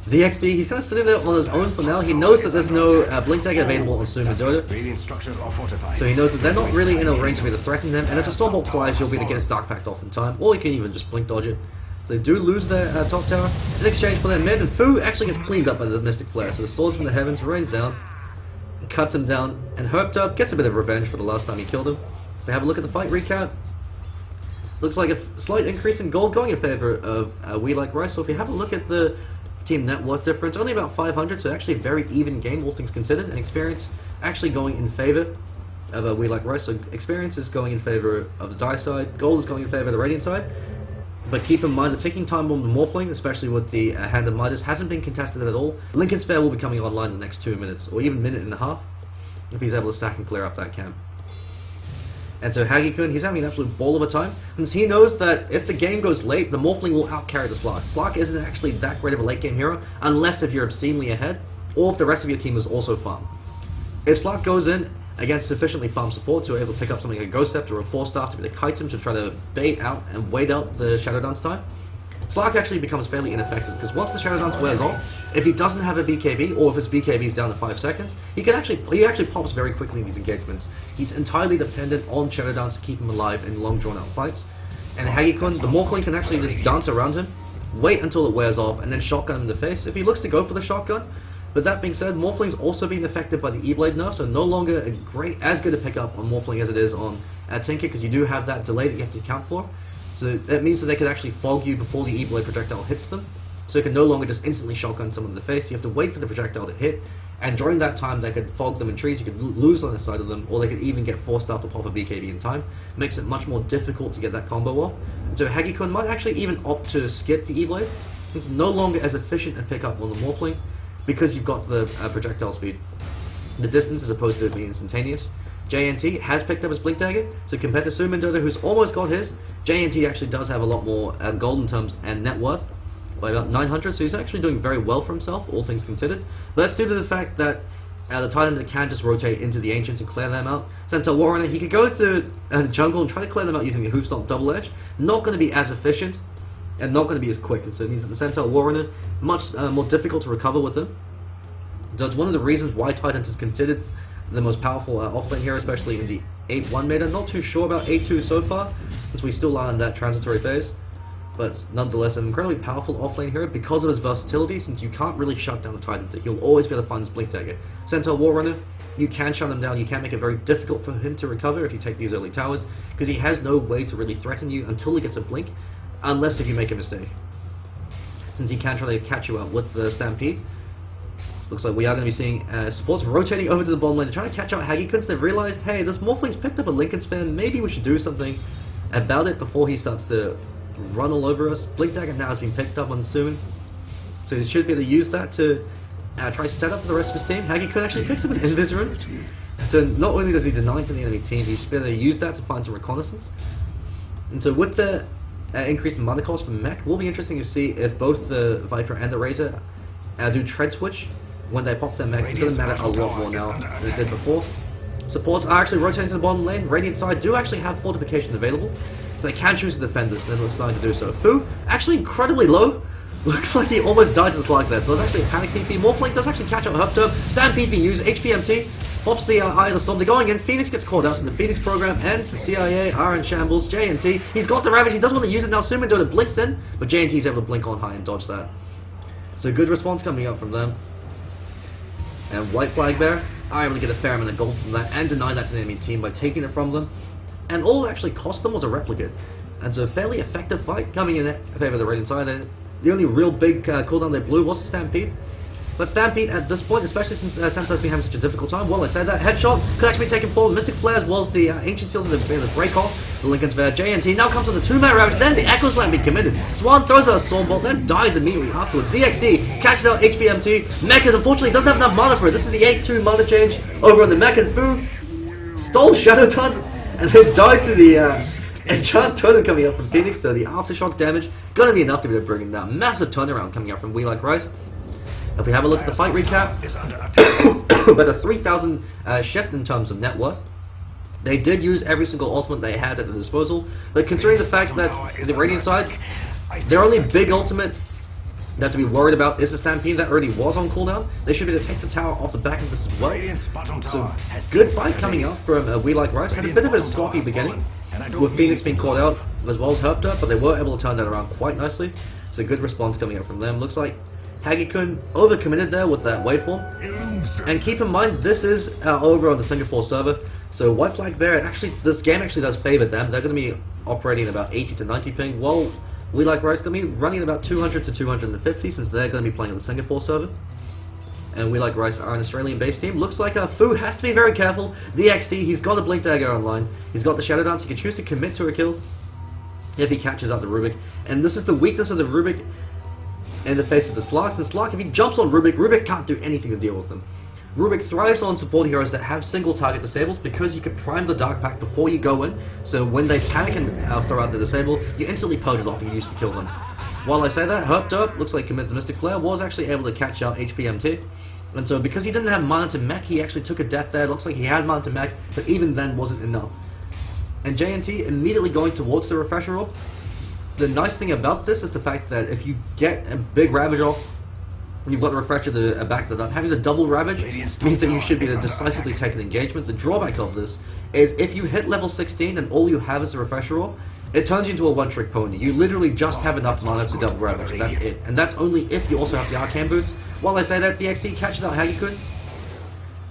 The XD, he's kind of sitting there on his own for now. He knows that there's no Blink Dagger available on Sumo Dota. So he knows that they're not really in a range to be able to threaten them, and if a Stormbolt flies, he'll be able to get his Dark Pact off in time, or he can even just Blink Dodge it. So they do lose their top tower in exchange for their mid, and Fu actually gets cleaned up by the Mystic Flare. So the Swords from the Heavens rains down, cuts him down, and Herptub gets a bit of revenge for the last time he killed him. If we have a look at the fight recap, looks like a slight increase in gold going in favor of We Like Rice. So if you have a look at the team net worth difference, only about 500, so actually a very even game, all things considered, and experience actually going in favor of We Like Rice. So experience is going in favor of the Die side, gold is going in favor of the Radiant side. But keep in mind, the ticking time bomb, the Morphling, especially with the Hand of Midas, hasn't been contested at all. Lincoln's Fair will be coming online in the next 2 minutes, or even minute and a half, if he's able to stack and clear up that camp. And so Hagi-kun, he's having an absolute ball of a time, and he knows that if the game goes late, the Morphling will outcarry the Slark. Slark isn't actually that great of a late game hero, unless if you're obscenely ahead, or if the rest of your team is also farm. If Slark goes in against sufficiently farm support to be able to pick up something like a Ghost Scepter or a Force Staff to be able to kite him to try to bait out and wait out the Shadow Dance time, Slark actually becomes fairly ineffective, because once the Shadow Dance wears off, if he doesn't have a BKB, or if his BKB is down to 5 seconds, he actually pops very quickly in these engagements. He's entirely dependent on Shadow Dance to keep him alive in long drawn out fights. And Hagi-kun, the Morphling can actually just dance around him, wait until it wears off, and then shotgun him in the face if he looks to go for the shotgun. But that being said, Morphling's also being affected by the E-Blade nerf, so no longer as good a pickup on Morphling as it is on Tinker, because you do have that delay that you have to account for. So that means that they could actually fog you before the E-Blade projectile hits them. So you can no longer just instantly shotgun someone in the face, you have to wait for the projectile to hit, and during that time they could fog them in trees, you could lose on the side of them, or they could even get Force Staff to pop a BKB in time. Makes it much more difficult to get that combo off. And so Hagi-kun might actually even opt to skip the E-Blade. It's no longer as efficient a pickup on the Morphling, because you've got the projectile speed, the distance as opposed to it being instantaneous. JNT has picked up his Blink Dagger, so compared to Sumo Dota, who's almost got his, JNT actually does have a lot more gold in terms and net worth, by about 900, so he's actually doing very well for himself, all things considered. But that's due to the fact that the Titan can just rotate into the Ancients and clear them out. Centaur Warrior, he could go to the jungle and try to clear them out using a Hoofstomp Double Edge. Not going to be as efficient, and not going to be as quick, and so it means that the Centaur Warrior much more difficult to recover with him. So it's one of the reasons why Titans is considered the most powerful offlane hero, especially in the 8-1 meta. Not too sure about 8-2 so far, since we still are in that transitory phase. But it's nonetheless an incredibly powerful offlane hero because of his versatility, since you can't really shut down the Titan. He'll always be able to find his Blink Dagger. Centaur Warrunner, you can shut him down, you can make it very difficult for him to recover if you take these early towers, because he has no way to really threaten you until he gets a blink, unless if you make a mistake. Since he can try to catch you out with the Stampede. Looks like we are going to be seeing supports rotating over to the bottom lane to try to catch out Hagi-kun. They've realized, hey, this Morphling's picked up a Lincoln fan, maybe we should do something about it before he starts to run all over us. Blink Dagger now has been picked up on soon, so he should be able to use that to try to set up for the rest of his team. Hagi-kun actually picks up an Invis Rune, so not only does he deny to the enemy team, he should be able to use that to find some reconnaissance. And so with the increase in mana cost from mech, will be interesting to see if both the Viper and the Razor do tread switch when they pop their mechs. It's going to matter a lot more now than it did before. Supports are actually rotating to the bottom lane. Radiant side do actually have fortification available, so they can choose to defend this, and they're starting to do so. Fu, actually incredibly low. Looks like he almost died to the Slark there, so there's actually a panic TP. Morphling does actually catch up Herptub. Stampede being used, HPMT, pops the Eye of the Storm. They're going in, Phoenix gets called out, so the Phoenix program ends, the CIA are in shambles. JNT, he's got the Ravage, he doesn't want to use it now. Sumo Dota blinks in, but JNT's able to blink on high and dodge that. So good response coming up from them. And WhiteFlagBear are able to get a fair amount of gold from that and deny that to the enemy team by taking it from them. And all it actually cost them was a replicate. And so a fairly effective fight coming in favor of the Radiant side. The only real big cooldown they blew was Stampede. But Stampede at this point, especially since Sento's been having such a difficult time, well, I said that, headshot could actually be taken forward. Mystic Flare as well as the Ancient Seals have been able to break off. The Lincoln's Fair, JNT now comes with the 2-man Ravage, then the Echo Slam being committed. Swan throws out a Stormbolt, then dies immediately afterwards. DXD catches out HBMT. Mechas unfortunately doesn't have enough mana for it. This is the 8-2 mana change over on the Mech, and Fu stole Shadow Dance and then dies to the enchant totem coming up from Phoenix, so the aftershock damage gonna be enough to be able to bring him down. Massive turnaround coming up from We Like Rice. If we have a look at the fight recap, about a 3,000 shift in terms of net worth. They did use every single ultimate they had at their disposal, but considering the fact that the Radiant side, their only big ultimate they have to be worried about is the Stampede that already was on cooldown. They should be able to take the tower off the back of this as well. So, good fight coming out from We Like Rice. Had a bit of a sloppy beginning, with Phoenix being caught out as well as Herped, but they were able to turn that around quite nicely. So good response coming out from them. Looks like Hagi-kun overcommitted there with that waveform. And keep in mind, this is over on the Singapore server, so WhiteFlagBear, actually, this game actually does favor them. They're going to be operating about 80 to 90 ping, while We Like Rice going to be running about 200 to 250, since they're going to be playing on the Singapore server. And We Like Rice are an Australian-based team. Looks like Fu has to be very careful. The XD, he's got a Blink Dagger online. He's got the Shadow Dance. He can choose to commit to a kill if he catches out the Rubik. And this is the weakness of the Rubik in the face of the Slarks. And Slark, if he jumps on Rubik, Rubik can't do anything to deal with him. Rubik thrives on support heroes that have single target disables because you can prime the Dark Pack before you go in, so when they panic and throw out the disable, you instantly purge it off and you use it to kill them. While I say that, Herped looks like commits the Mystic Flare, was actually able to catch out HPMT, and so because he didn't have mana to mech, he actually took a death there. It looks like he had mana to mech, but even then wasn't enough. And JNT immediately going towards the Refresher Orb. The nice thing about this is the fact that if you get a big Ravage off, you've got the Refresher to back that up. Having the double Ravage means that you should be able to decisively take an engagement. The drawback of this is if you hit level 16 and all you have is a Refresher Orb, it turns you into a one-trick pony. You literally just have enough mana to double Ravage, and that's it. And that's only if you also have the Arcane Boots. While I say that, the XD catches out Hagi-kun.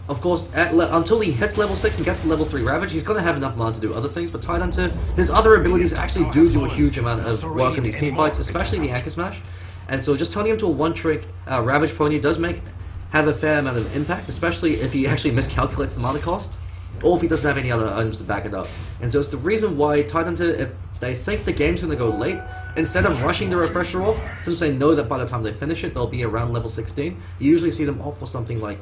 Of course, until he hits level 6 and gets to level 3 Ravage, he's going to have enough mana to do other things, but tied onto his other abilities actually do a huge amount of work in these team fights, especially the Anchor Smash. And so just turning him to a one-trick Ravage Pony does have a fair amount of impact, especially if he actually miscalculates the mana cost, or if he doesn't have any other items to back it up. And so it's the reason why Titan, if they think the game's going to go late, instead of rushing the Refresher Orb, since they know that by the time they finish it, they'll be around level 16, you usually see them opt for something like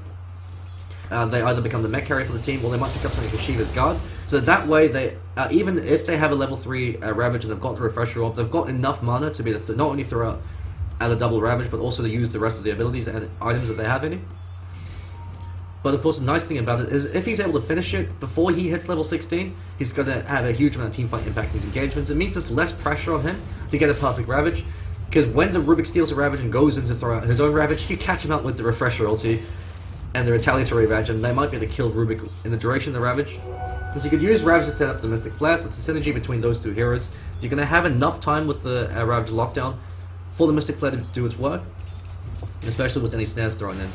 they either become the mech carrier for the team, or they might pick up something for Shiva's Guard. So that way, they even if they have a level 3 Ravage and they've got the Refresher Orb, they've got enough mana to be able to not only throw out a double Ravage, but also to use the rest of the abilities and items that they have in it. But of course, the nice thing about it is if he's able to finish it before he hits level 16, he's going to have a huge amount of teamfight impact in his engagements. It means there's less pressure on him to get a perfect Ravage, because when the Rubik steals a Ravage and goes in to throw out his own Ravage, you catch him out with the Refresher ulti and the Retaliatory Ravage, and they might be able to kill Rubik in the duration of the Ravage. Because you could use Ravage to set up the Mystic Flare, so it's a synergy between those two heroes. So you're going to have enough time with the Ravage lockdown for the Mystic Flare to do its work, especially with any snares thrown in.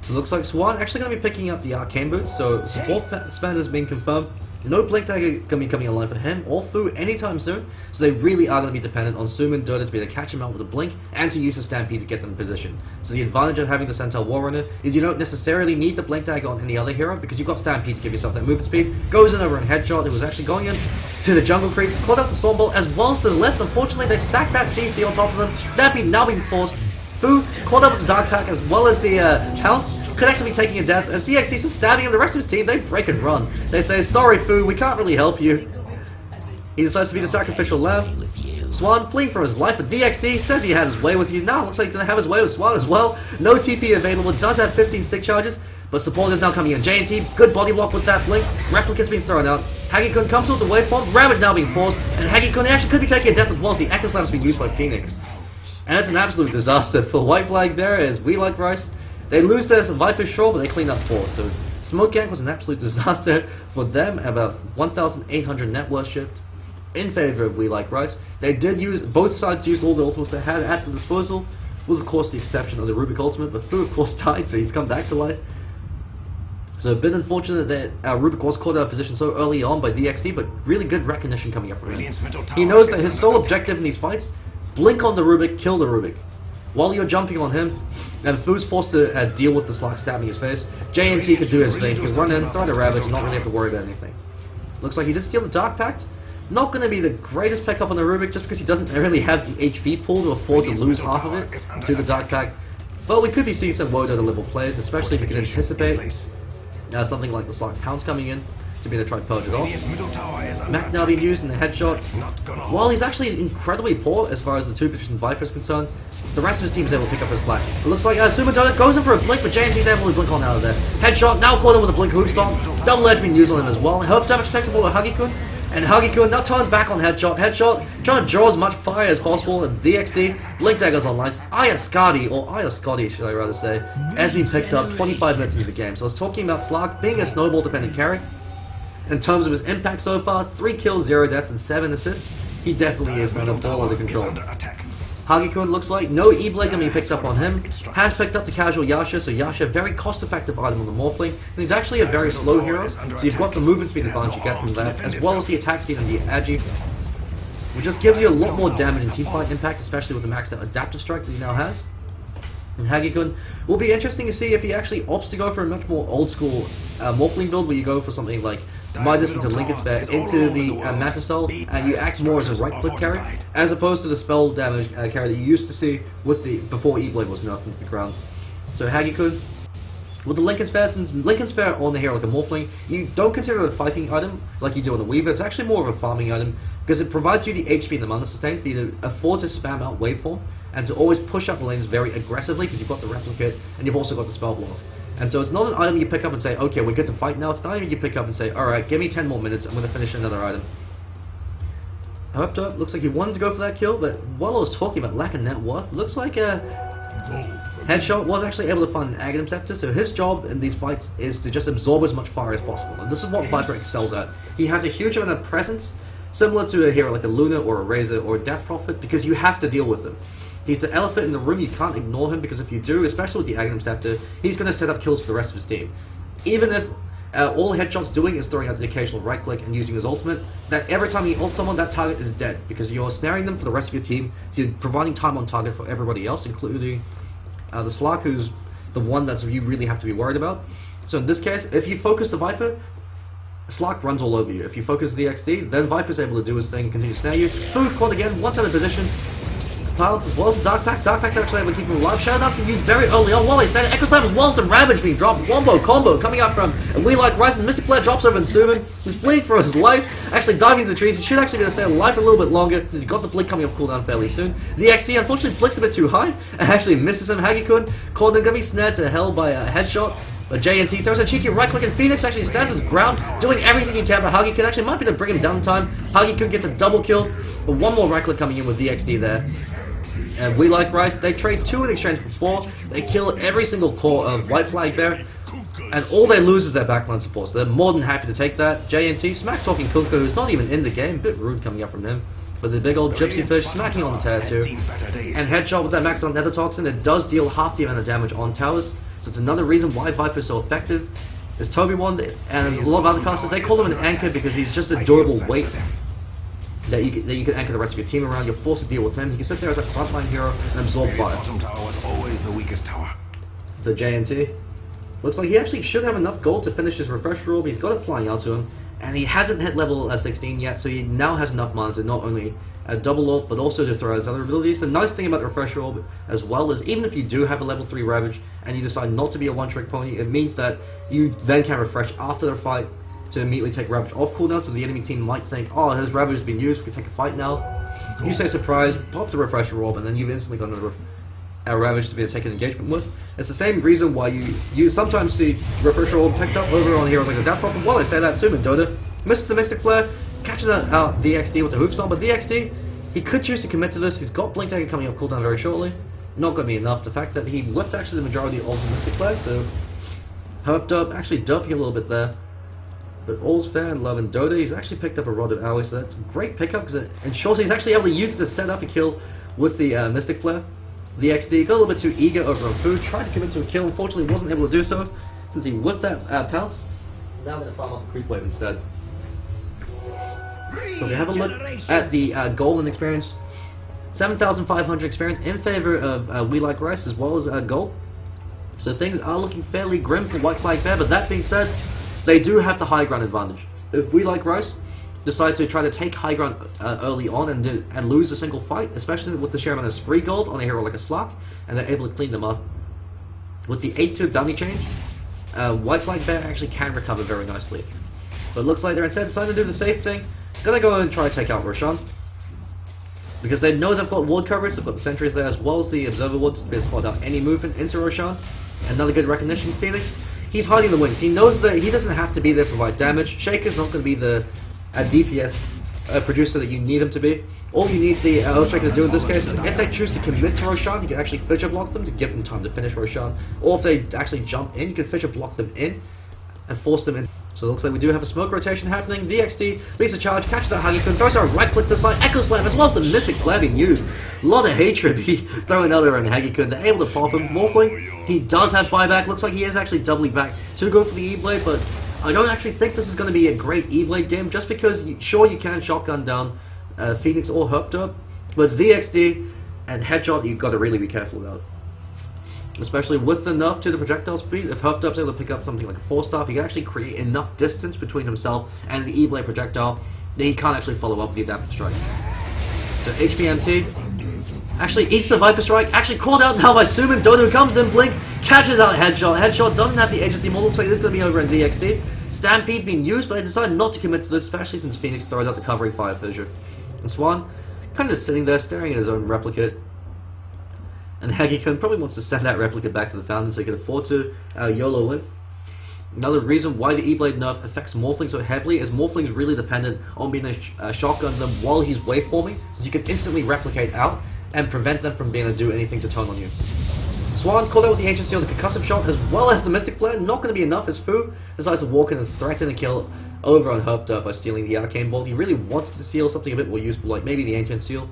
So it looks like Swan actually going to be picking up the Arcane Boots, so support spend has been confirmed. No Blink Dagger going to be coming online for him or Fu anytime soon, so they really are going to be dependent on Suman Dota to be able to catch him out with a Blink and to use the Stampede to get them in position. So the advantage of having the Centaur Warrunner is you don't necessarily need the Blink Dagger on any other hero, because you've got Stampede to give yourself that movement speed. Goes in over a headshot. It was actually going in to the jungle creeps, caught out the Stormbolt as well as to the left. Unfortunately, they stacked that CC on top of them. That now being forced. Fu caught up with the Dark Pack as well as the Pounce. Could actually be taking a death as DXC is stabbing him. The rest of his team, they break and run. They say, sorry Fu, we can't really help you. He decides to be the sacrificial lamb. Swan fleeing for his life, but DXD says he had his way with you. Now looks like he's going to have his way with Swan as well. No TP available, does have 15 stick charges, but support is now coming in. JNT, good body block with that blink. Replica's being thrown out. Hagi-kun comes with the waveform. Ravage now being forced, and Hagi-kun actually could be taking a death as well as the Echo Slam is being used by Phoenix. And it's an absolute disaster for WhiteFlagBear as We Like Rice. They lose their Viper Shore, but they clean up 4. So Smoke Gang was an absolute disaster for them, about 1,800 net worth shift in favor of We Like Rice. They did use, both sides used all the ultimates they had at their disposal, with of course the exception of the Rubik ultimate, but Fu of course died, so he's come back to life. So a bit unfortunate that Rubik was caught out of position so early on by DXD, but really good recognition coming up from him. He knows that his sole objective in these fights, blink on the Rubik, kill the Rubik. While you're jumping on him, and Fu's forced to deal with the Slark stabbing his face, JNT could do his thing. He can run in, throw the Ravage, and not really have to worry about anything. Looks like he did steal the Dark Pact. Not going to be the greatest pickup on the Rubik, just because he doesn't really have the HP pool to afford to lose half of it to the Dark Pact. But we could be seeing some Wodo level plays, especially if we can anticipate something like the Slark Pounce coming in. to be able to try to purge it off. Mac now being used in the headshot. While he's actually incredibly poor as far as the 2-position Viper is concerned, the rest of his team is able to pick up his slack. It looks like Super Dota goes in for a blink, but JNT's able to blink on out of there. Headshot, now caught him with a blink hoop stomp. Double edge being used on him as well. Hope damage detectable with Huggy-kun. And Huggy-kun now turns back on Headshot. Headshot trying to draw as much fire as possible. And DXD, Blink Dagger's online. Ayaskadi, or Ayaskadi should I rather say, has been picked up 25 minutes into the game. So I was talking about Slark being a snowball dependent carry. In terms of his impact so far, 3 kills, 0 deaths, and 7 assists. He definitely is not all under control. Huggy-kun looks like no E-Blade gonna be picked up on him. Has picked up the casual Yasha, so Yasha, very cost-effective item on the Morphling. He's actually a very slow hero, so you've got the movement speed advantage you get from that, as well as the attack speed and the Agi, which just gives you a lot more damage and teamfight impact, especially with the maxed out adaptive strike that he now has. And Huggy-kun will be interesting to see if he actually opts to go for a much more old-school Morphling build, where you go for something like Midas into Lincoln Sphere into the Mantis style, and you act more as a right-click carry, as opposed to the spell damage carry that you used to see with the before E-Blade was nerfed into the ground. So Huggy-kun, with the Lincoln Sphere, since Lincoln Sphere on the hero like a Morphling, you don't consider it a fighting item like you do on a Weaver. It's actually more of a farming item, because it provides you the HP and the mana sustain for you to afford to spam out waveform, and to always push up lanes very aggressively, because you've got the replicate, and you've also got the spell block. And so it's not an item you pick up and say, okay, we're good to fight now. It's not even you pick up and say, alright, give me 10 more minutes, I'm going to finish another item. Hope looks like he wanted to go for that kill, but while I was talking about lack of net worth, looks like Headshot was actually able to find an Aghanim Scepter, so his job in these fights is to just absorb as much fire as possible. And this is what Viper excels at. He has a huge amount of presence, similar to a hero like a Luna or a Razor or a Death Prophet, because you have to deal with him. He's the elephant in the room, you can't ignore him, because if you do, especially with the Aghanim Scepter, he's going to set up kills for the rest of his team. Even if all Headshot's doing is throwing out the occasional right click and using his ultimate, that every time he ults someone, that target is dead, because you're snaring them for the rest of your team, so you're providing time on target for everybody else, including the Slark, who's the one that you really have to be worried about. So in this case, if you focus the Viper, Slark runs all over you. If you focus the XD, then Viper's able to do his thing and continue to snare you. Food caught again, once out of position. Pilots as well as the Dark Pack. Dark Pack's actually able to keep him alive. Shadow Dance been used very early on. While he's standing, Echo Slam as well as the Ravage being dropped. Wombo combo coming out from and We Like Rice, and Mystic Flare drops over Insuman. He's fleeing for his life, actually diving into the trees. He should actually be able to stay alive for a little bit longer since he's got the blink coming off cooldown fairly soon. The XD unfortunately blinks a bit too high and actually misses him. Huggy-kun caught and gonna be snared to hell by a headshot. But JNT throws a cheeky right click, and Phoenix actually stands his ground, doing everything he can, but Huggy-kun actually might be able to bring him down in time. Huggy-kun gets a double kill, but one more right click coming in with the XD there. And We Like Rice, they trade 2 in exchange for 4. They kill every single core of WhiteFlagBear, and all they lose is their backline support. So they're more than happy to take that. JNT smack talking Kuko, who's not even in the game, a bit rude coming up from him. But the big old Gypsy Fish smacking on the tower too. And Headshot with that maxed out Nether Toxin, it does deal half the amount of damage on towers. So it's another reason why Viper's so effective. There's Toby one, and a lot of other casters, they call him an anchor because he's just a durable weight that you can anchor the rest of your team around. You're forced to deal with him. You can sit there as a frontline hero and absorb fire. So JNT looks like he actually should have enough gold to finish his refresher orb. He's got it flying out to him, and he hasn't hit level 16 yet, so he now has enough mana to not only double ult, but also to throw out his other abilities. The nice thing about the refresher orb as well is even if you do have a level 3 Ravage and you decide not to be a one-trick pony, it means that you then can refresh after the fight to immediately take Ravage off cooldown, so the enemy team might think, oh, his Ravage has been used, we can take a fight now. You say surprise, pop the refresher orb, and then you've instantly got another Ravage to be able to take an engagement with. It's the same reason why you sometimes see refresher orb picked up over on heroes like the Death Prophet. While I say that, Suman Dota misses the Mystic Flare, catches out the XD with the Hoof Stomp, but the XD, he could choose to commit to this. He's got Blink Dagger coming off cooldown very shortly. Not going to be enough. The fact that he whiffed actually the majority of the Mystic Flare, so Herb Dub actually derping a little bit there. But all's fair in love in Dota. He's actually picked up a Rod of Owie, so that's a great pickup because it ensures he's actually able to use it to set up a kill with the Mystic Flare. The XD got a little bit too eager over on food, tried to commit to a kill, unfortunately wasn't able to do so since he whiffed that pounce. Now I'm going to farm off the creep wave instead. So we have a look at the golden experience. 7,500 experience in favor of We Like Rice as well as gold. So things are looking fairly grim for WhiteFlagBear, but that being said, they do have the high ground advantage. If We Like Rice decide to try to take high ground early on and lose a single fight, especially with the share amount of spree gold on a hero like a Slark, and they're able to clean them up. With the 8-2 bounty change, WhiteFlagBear actually can recover very nicely. But it looks like they're instead deciding to do the safe thing. Gonna go and try to take out Roshan. Because they know they've got ward coverage, they've got the sentries there as well as the observer wards to be able to spot out any movement into Roshan. Another good recognition, Phoenix. He's hiding the wings. He knows that he doesn't have to be there to provide damage. Shaker's not going to be the DPS producer that you need him to be. All you need the Earthshaker to do in this case, if they choose to commit to Roshan, you can actually fissure block them to give them time to finish Roshan. Or if they actually jump in, you can fissure block them in and force them in. So it looks like we do have a smoke rotation happening. The XD leads the charge, catches that Hagikun, throws a right click to the side, Echo Slam, as well as the Mystic Flare being used. A lot of hatred throwing out around Hagikun. They're able to pop him. Morphling, he does have buyback. Looks like he is actually doubling back to go for the E-Blade, but I don't actually think this is going to be a great E-Blade game, just because, sure, you can shotgun down Phoenix or Herped, but it's the XD and headshot you've got to really be careful about. Especially with the nerf to the projectile speed, if Herped's able to pick up something like a 4-star, he can actually create enough distance between himself and the E-Blade projectile that he can't actually follow up with the adaptive strike. So HPMT actually eats the Viper Strike, actually called out now by Suman. Dota comes in, blink, catches out Headshot. Headshot doesn't have the agency model, looks like this is going to be over in VXD. Stampede being used, but they decided not to commit to this, especially since Phoenix throws out the covering fire fissure. And Swan kind of sitting there staring at his own replicate. And Hagikun probably wants to send that replicate back to the Fountain so he can afford to YOLO win. Another reason why the E-Blade nerf affects Morphling so heavily is Morphling's really dependent on being a shotgun them while he's waveforming, since you can instantly replicate out and prevent them from being able to do anything to turn on you. Swan called out with the agency on the concussive shot as well as the Mystic Flare. Not going to be enough as Fu decides to walk in and threaten a kill over on Herped by stealing the Arcane Bolt. He really wanted to steal something a bit more useful, like maybe the Ancient Seal.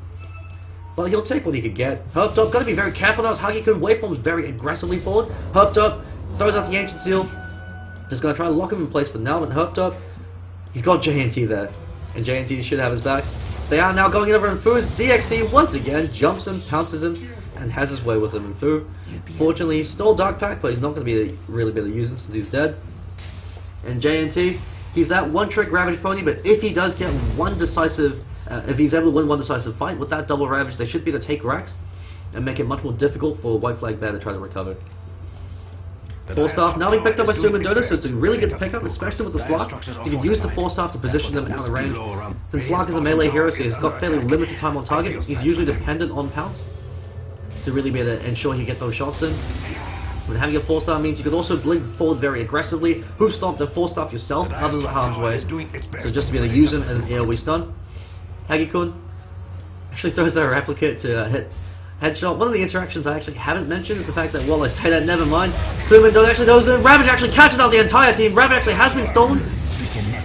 But he'll take what he could get. Herped got to be very careful now as Hagikun waveforms very aggressively forward. Herped throws out the Ancient Seal. Just going to try to lock him in place for now, but Herped he's got JNT there. And JNT should have his back. They are now going over in Fu's DXD once again, jumps him, pounces him, and has his way with him in Fu. Fortunately, he stole Dark Pack, but he's not going to really be able to use it since he's dead. And JNT, he's that one-trick Ravage pony, but if he does get one decisive, if he's able to win one decisive fight with that double Ravage, they should be able to take racks and make it much more difficult for WhiteFlagBear to try to recover. 4-staff now being picked up by Suman Dota, so it's really good to take up, especially with the Slark. You can use the 4-staff to position them out of range. Since Slark is a melee hero, so he's got fairly limited time on target, he's usually dependent on pounce to really be able to ensure he gets those shots in. But having a 4-star means you could also blink forward very aggressively, hoof stomp and 4-staff yourself out of the harm's way. So just to be able to use him as an AoE stun. Hagikun actually throws their replicate to hit Headshot. One of the interactions I actually haven't mentioned is the fact that, well, I say that, never mind. Kluman actually goes in. Ravage actually catches out the entire team. Ravage actually has been stolen.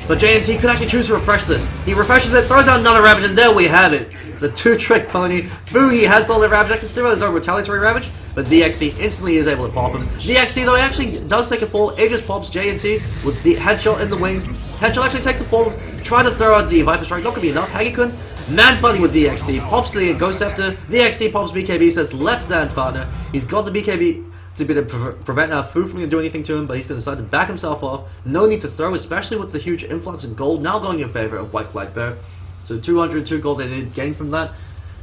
But JNT could actually choose to refresh this. He refreshes it, throws out another Ravage, and there we have it. The two-trick pony. Fuhi has stolen the Ravage, actually threw out his own retaliatory Ravage, but the XD instantly is able to pop him. The XD, though, actually does take a fall. It just pops JNT with the headshot in the wings. Headshot actually takes the fall, trying to throw out the Viper Strike. Not going to be enough. Hagikun man fighting with the XD, pops the Ghost Scepter, the XD pops BKB, says let's dance partner. He's got the BKB to be able to prevent Fu from doing anything to him, but he's going to decide to back himself off. No need to throw, especially with the huge influx of gold now going in favor of WhiteFlagBear. So 202 gold they did gain from that,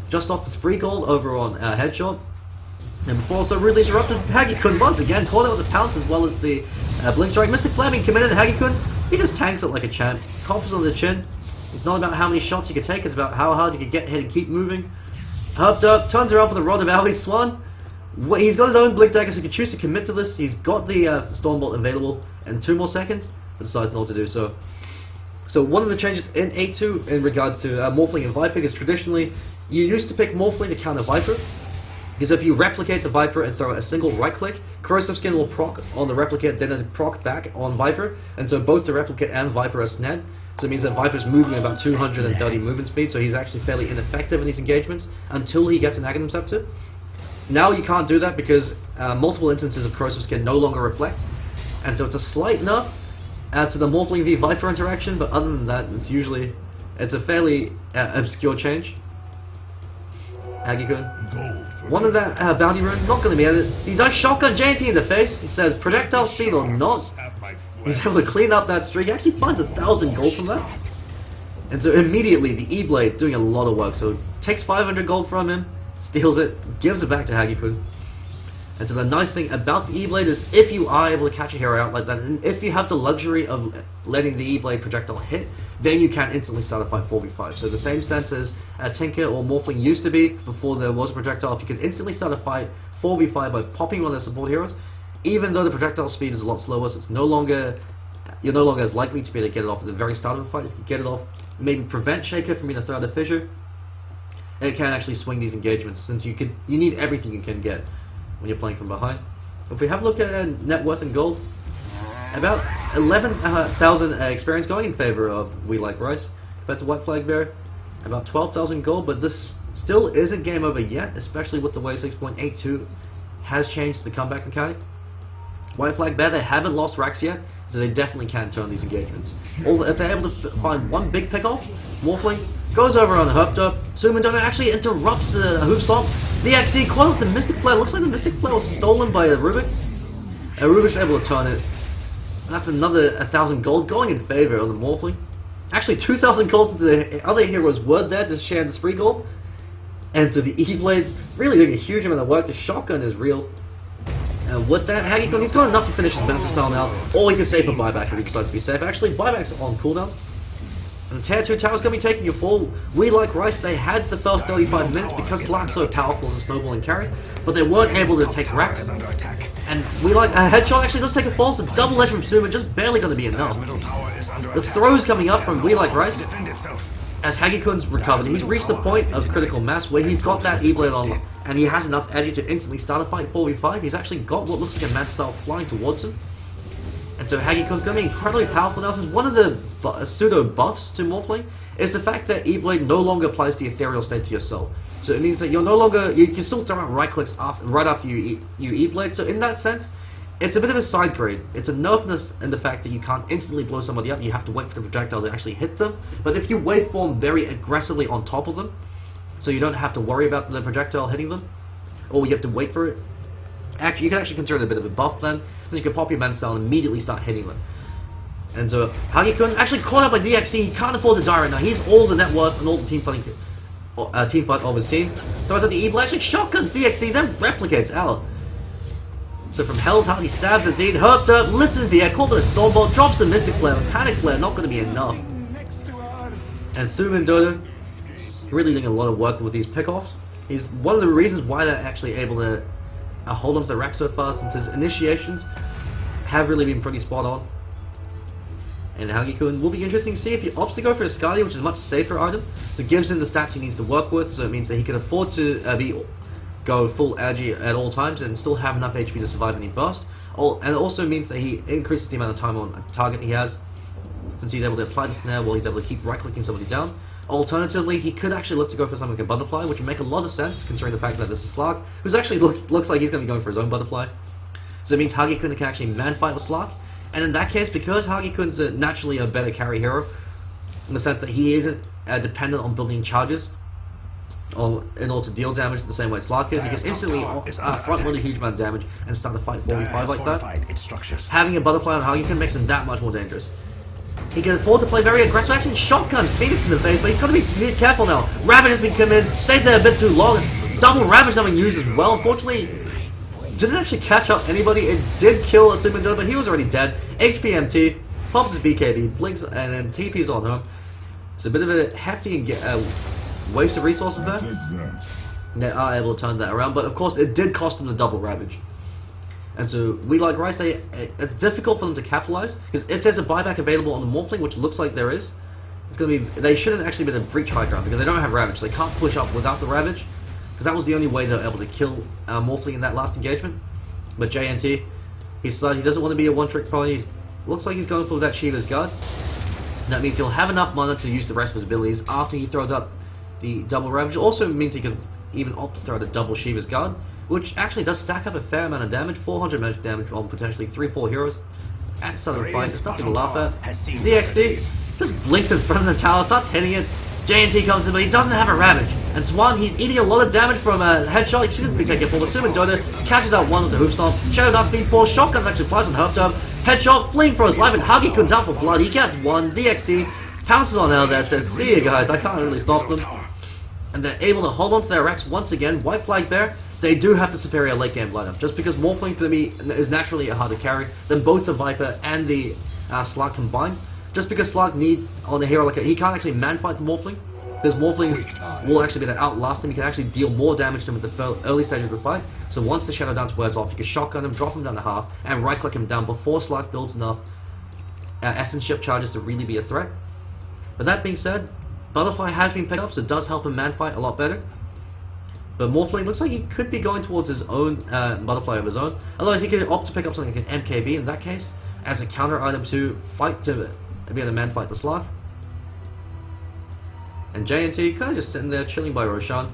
just off the spree gold over on Headshot. And before also rudely interrupted, Hagikun once again called out with the pounce as well as the Blink Strike. Mr. Fleming committed to Hagikun, he just tanks it like a champ, tops on the chin. It's not about how many shots you can take, it's about how hard you can get hit and keep moving. Herped up, turns around for the Rod of Ali's Swan. He's got his own Blink Dagger, so he can choose to commit to this. He's got the Stormbolt available in 2 more seconds, but decides not to do so. So one of the changes in 8.2 in regards to Morphling and Viper is traditionally, you used to pick Morphling to counter Viper, because if you replicate the Viper and throw a single right click, Corrosive Skin will proc on the replicate, then it proc back on Viper, and so both the replicate and Viper are snared. So it means that Viper's moving at about 230 movement speed, so he's actually fairly ineffective in these engagements until he gets an Aghanim Scepter. Now you can't do that because multiple instances of Corrosive Skin no longer reflect, and so it's a slight nerf to the Morphling v Viper interaction, but other than that, it's a fairly obscure change. Hagikun. One of that bounty rune, not going to be added. He does shotgun JNT in the face. He says projectile speed or not. He's able to clean up that streak. He actually finds 1,000 gold from that. And so immediately the E-Blade doing a lot of work. So takes 500 gold from him, steals it, gives it back to Hagikun. And so the nice thing about the E-Blade is if you are able to catch a hero out like that, and if you have the luxury of letting the E-Blade projectile hit, then you can instantly start a fight 4v5. So the same sense as a Tinker or Morphling used to be before there was a projectile, if you could instantly start a fight 4v5 by popping one of their support heroes, even though the projectile speed is a lot slower, so it's no longer, you're no longer as likely to be able to get it off at the very start of the fight. If you get it off, maybe prevent Shaker from being a throw out a fissure, and it can actually swing these engagements, since you need everything you can get when you're playing from behind. If we have a look at net worth and gold, about 11,000 experience going in favor of We Like Rice compared to WhiteFlagBear, about 12,000 gold, but this still isn't game over yet, especially with the way 6.82 has changed the comeback mechanic. WhiteFlagBear, they haven't lost racks yet, so they definitely can turn these engagements. If they're able to find one big pick-off, Morphling goes over on the Herp Dub, Sumandona actually interrupts the Hoop Stomp, the XC caught up the Mystic Flare. Looks like the Mystic Flare was stolen by Rubik. Rubik's able to turn it. And that's another 1,000 gold going in favor of the Morphling. Actually, 2,000 gold to the other heroes was there to share this free gold. And so the E-Blade really doing a huge amount of work. The shotgun is real. And with that, Hagikun, he's got enough to finish his Master style now. Or he can save for buyback if he decides to be safe. Actually, buyback's on cooldown. And Tier 2 Tower's going to be taking your fall. We Like Rice, they had the first 35 minutes because Slack's so powerful as a snowballing carry, but they weren't able to take racks. And We Like Headshot actually does take a fall, so double edge from Suma just barely going to be enough. The throws coming up from We Like Rice, as Hagikun's recovered, he's reached the point of critical mass where he's got that E-Blade on, and he has enough edge to instantly start a fight 4v5. He's actually got what looks like a mad style flying towards him. And so Hagikun's going to be incredibly powerful now, since one of the pseudo buffs to Morphling is the fact that E-Blade no longer applies the ethereal state to yourself. So it means that you're no longer, you can still throw out right clicks right after you E-Blade. So in that sense, it's a bit of a side grade. It's a nerfness in the fact that you can't instantly blow somebody up, you have to wait for the projectile to actually hit them. But if you waveform very aggressively on top of them, so you don't have to worry about the projectile hitting them, or you have to wait for it, actually, you can actually consider it a bit of a buff then, so you can pop your man style and immediately start hitting them. And so Hagikun actually caught up by DXC, he can't afford to die right now, he's all the net worth and all the team fight of his team. Throws out the evil, actually shotguns DXC, then replicates out. So from Hell's Heart, he stabs the Dean, herped up, lifted into the air, caught with a Stormbolt, drops the Mystic Flare, Panic Flare, not going to be enough. And Suman Dota really doing a lot of work with these pickoffs. He's one of the reasons why they're actually able to hold on to the rack so far, since his initiations have really been pretty spot on. And Hagikun will be interesting to see if he opts to go for a Skadi, which is a much safer item. So it gives him the stats he needs to work with, so it means that he can afford to go full agi at all times and still have enough HP to survive any burst. And it also means that he increases the amount of time on target he has, since he's able to apply the snare while he's able to keep right-clicking somebody down. Alternatively, he could actually look to go for something like a butterfly, which would make a lot of sense considering the fact that this is Slark, who's actually looks like he's going to be going for his own butterfly. So it means Hagikun can actually man-fight with Slark, and in that case, because Hagikun's naturally a better carry hero, in the sense that he isn't dependent on building charges in order to deal damage the same way Slark is, he can instantly front-load a huge amount of damage and start a fight 4v5 like that. Having a butterfly on Hagikun makes him that much more dangerous. He can afford to play very aggressive action, shotguns Phoenix in the face, but he's got to be careful now. Ravage has been coming in, stayed there a bit too long. Double Ravage not being used as well. Unfortunately, didn't actually catch up anybody. It did kill Asumandona, but he was already dead. HPMT, pops his BKB, blinks, and then TP's on him. It's a bit of a hefty waste of resources there. They are able to turn that around, but of course it did cost them the double Ravage. And so We Like Rice, it's difficult for them to capitalize, because if there's a buyback available on the Morphling, which looks like there is, it's going to be, they shouldn't actually be in a breach high ground because they don't have Ravage, so they can't push up without the Ravage, because that was the only way they were able to kill Morphling in that last engagement. But JNT, he doesn't want to be a one-trick pony. Looks like he's going for that Shiva's Guard. That means he'll have enough mana to use the rest of his abilities after he throws out the double Ravage. Also means he can even opt to throw out a double Shiva's Guard, which actually does stack up a fair amount of damage, 400 magic damage on potentially 3-4 heroes. At Southern Fight, it's nothing to laugh at. The XD just blinks in front of the tower, starts hitting it. JNT comes in, but he doesn't have a Ravage. And Swan, he's eating a lot of damage from a headshot. He shouldn't be taking it for, but Suman Dota catches out one with the Hoof Stomp. Shadow Dart's being forced, Shotgun actually flies on Herp Dub. Headshot, fleeing for his life, and Hagikun's out for blood. He gets one. The XD pounces on Elder, says, "See you guys, I can't really stop them." And they're able to hold on to their racks once again. WhiteFlagBear, they do have the superior late game lineup. Just because Morphling to me is naturally a harder carry than both the Viper and the Slark combined. Just because Slark need on a hero like he can't actually man fight the Morphling. Because Morphlings will actually be that outlast him. You can actually deal more damage to him at the early stages of the fight. So once the Shadow Dance wears off, you can shotgun him, drop him down to half, and right click him down before Slark builds enough Essence Shift charges to really be a threat. But that being said, Butterfly has been picked up, so it does help him man fight a lot better. But Morphling looks like he could be going towards his own Butterfly of his own. Otherwise, he could opt to pick up something like an MKB in that case, as a counter item to fight to be able to man fight the Slark. And JNT kind of just sitting there chilling by Roshan.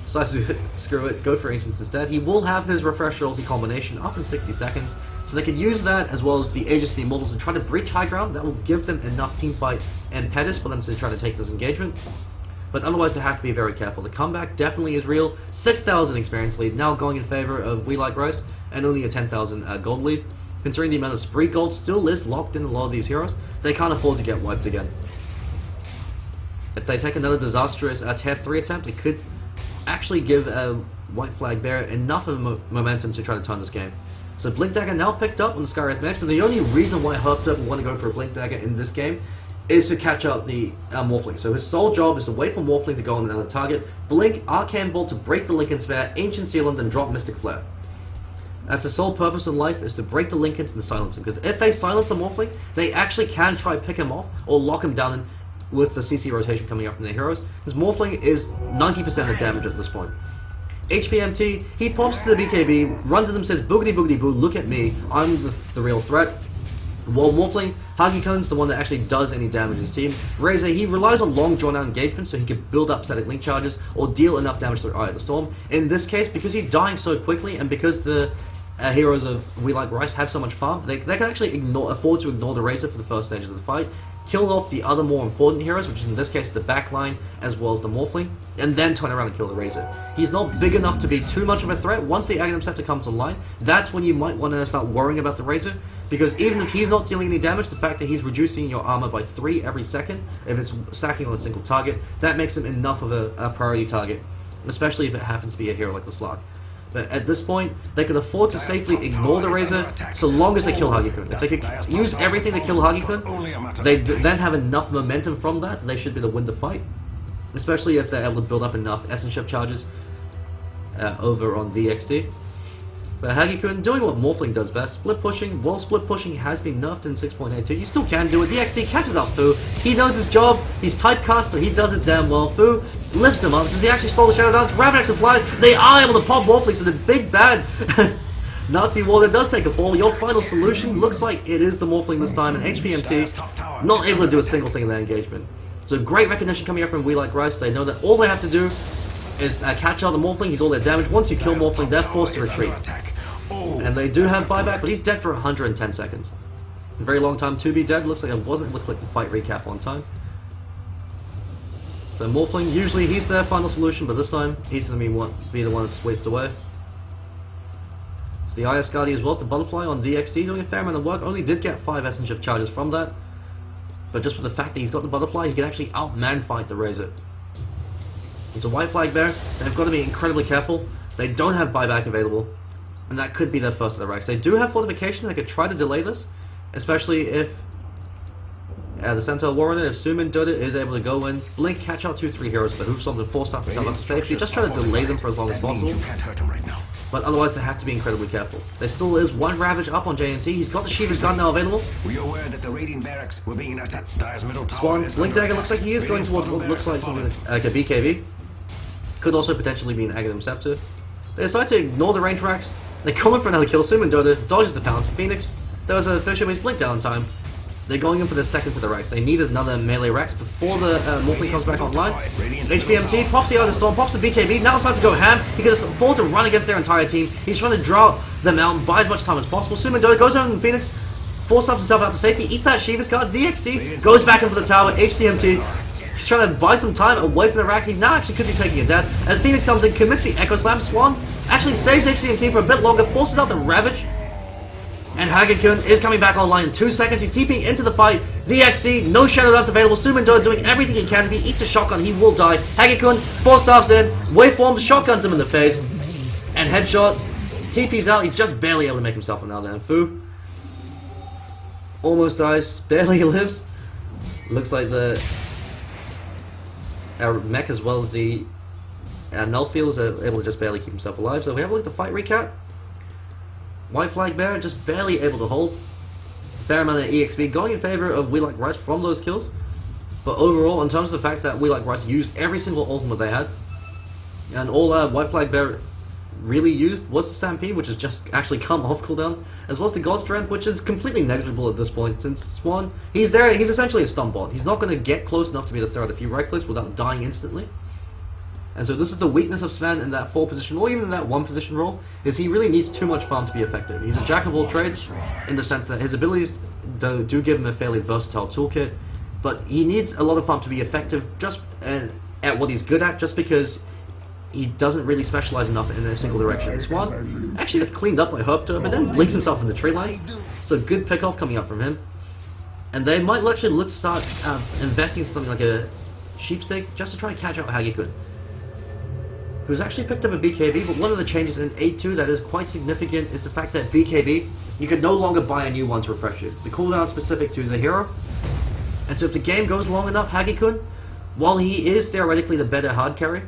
Decides to screw it, go for Ancients instead. He will have his Refresh ulti combination up in 60 seconds, so they can use that as well as the Aegis of the Immortals and try to breach high ground. That will give them enough teamfight and Pedis for them to try to take this engagement. But otherwise they have to be very careful. The comeback definitely is real. 6,000 experience lead, now going in favor of We Like Rice, and only a 10,000 gold lead. Considering the amount of spree gold still is locked in a lot of these heroes, they can't afford to get wiped again. If they take another disastrous tier 3 attempt, it could actually give WhiteFlagBear enough of momentum to try to turn this game. So Blink Dagger now picked up on the Skywrath Mech, so the only reason why Herped would want to go for a Blink Dagger in this game is to catch out the Morphling. So his sole job is to wait for Morphling to go on another target, blink, Arcane Bolt to break the Lincoln Sphere, Ancient Seal, and then drop Mystic Flare. That's his sole purpose in life, is to break the Lincolns and silence him, because if they silence the Morphling, they actually can try pick him off or lock him down with the CC rotation coming up from their heroes. His Morphling is 90% of damage at this point. HPMT, he pops to the BKB, runs at them, says boogity boogity boo, look at me, I'm the real threat. While Morphling, Hagikun's the one that actually does any damage in his team. Razor, he relies on long drawn out engagement so he can build up static link charges or deal enough damage through Eye of the Storm. In this case, because he's dying so quickly and because the heroes of We Like Rice have so much farm, they can actually afford to ignore the Razor for the first stages of the fight, kill off the other more important heroes, which is in this case the backline as well as the Morphling, and then turn around and kill the Razor. He's not big enough to be too much of a threat. Once the Aghanim Scepter comes online, that's when you might want to start worrying about the Razor, because even if he's not dealing any damage, the fact that he's reducing your armor by 3 every second, if it's stacking on a single target, that makes him enough of a priority target, especially if it happens to be a hero like the Slark. But at this point, they can afford to safely ignore the Razor so long as they kill Hagikun. If they could use everything to kill Hagikun, they then have enough momentum from that, they should be able to win the fight. Especially if they're able to build up enough Essence Shift charges over on VXD. But Hagikun doing what Morphling does best, split pushing. While split pushing has been nerfed in 6.82, you still can do it. The XD catches out Fu. He knows his job. He's typecast, but he does it damn well. Fu lifts him up since he actually stole the Shadow Dance. Ravage flies. They are able to pop Morphling, so the big bad Nazi Warlord does take a fall. Your final solution looks like it is the Morphling this time, and HPMT not able to do a single thing in that engagement. So great recognition coming up from We Like Rice. They know that all they have to do is catch out the Morphling. He's all their damage. Once you kill Morphling, they're forced to retreat. And they do have buyback, but he's dead for 110 seconds. A very long time to be dead. Looks like it wasn't. Looked like the fight recap on time. So Morphling, usually he's their final solution, but this time he's going to be the one that's swept away. So the IS Guardi as well as the Butterfly on DXD doing a fair amount of work. Only did get 5 Essence Shift charges from that. But just with the fact that he's got the Butterfly, he can actually out-man fight the Razor. And so WhiteFlagBear, they've got to be incredibly careful. They don't have buyback available, and that could be their first of the racks. They do have fortification, they could try to delay this, especially if the Centaur Warrior, if Sumin Dota is able to go in, blink, catch out 2-3 heroes, but who've something forced up himself up to safety, just try to delay them for as long as possible. But otherwise they have to be incredibly careful. There still is 1 Ravage up on JNT. He's got the Shiva's gun now available. We are aware that the raiding barracks were being attacked. Dire's middle tower Swan, Blink Dagger looks like he is going towards what looks like something like a BKB. Could also potentially be an Aghanim Scepter. They decide to ignore the range racks. They come in for another kill. Sumin Dota dodges the pounce. Phoenix, there was a Fisher, but he's blinked down time. They're going in for the second to the racks. They need another melee racks before the Morphling comes back online. HPMT pops the Eye of the Storm, pops the BKB, now decides to go ham. He can afford to run against their entire team. He's trying to draw them out and buy as much time as possible. Sumin Dota goes over and Phoenix, forces himself out to safety, eats that Shiva's card. DXC goes back in for the tower. HTMT, he's trying to buy some time away from the racks. He's now actually could be taking a death. And Phoenix comes in, commits the Echo Slam. Swan actually saves HTMT for a bit longer, forces out the Ravage. And Hagekun is coming back online in 2 seconds. He's TPing into the fight. The XD, no Shadow Dance available. Sumendo doing everything he can. If he eats a shotgun, he will die. Hagekun, 4 stars in. Waveforms, shotguns him in the face. And headshot. TP's out. He's just barely able to make himself an out. And Fu almost dies. Barely lives. Looks like the mech as well as the Nullfield is able to just barely keep himself alive. So if we have a look at the fight recap, WhiteFlagBear just barely able to hold. Fair amount of EXP going in favor of We Like Rice from those kills. But overall, in terms of the fact that We Like Rice used every single ultimate they had, and all WhiteFlagBear really used was the Stampede, which has just actually come off cooldown, as well as the God Strength, which is completely negligible at this point, since Swan, he's essentially a stun bot. He's not going to get close enough to be able to throw out a few right clicks without dying instantly. And so this is the weakness of Sven in that 4 position, or even in that 1 position role, is he really needs too much farm to be effective. He's a jack of all trades, in the sense that his abilities do give him a fairly versatile toolkit, but he needs a lot of farm to be effective just at what he's good at, just because he doesn't really specialize enough in a single direction. Swan actually gets cleaned up by Herpter, but then blinks himself in the tree lines. So good pick-off coming up from him. And they might actually look to start investing in something like a Sheepstick, just to try and catch out Hagekun, who's actually picked up a BKB, but one of the changes in 8.2 that is quite significant is the fact that BKB, you can no longer buy a new one to refresh it. The cooldown is specific to the hero, and so if the game goes long enough, Hagekun, while he is theoretically the better hard carry,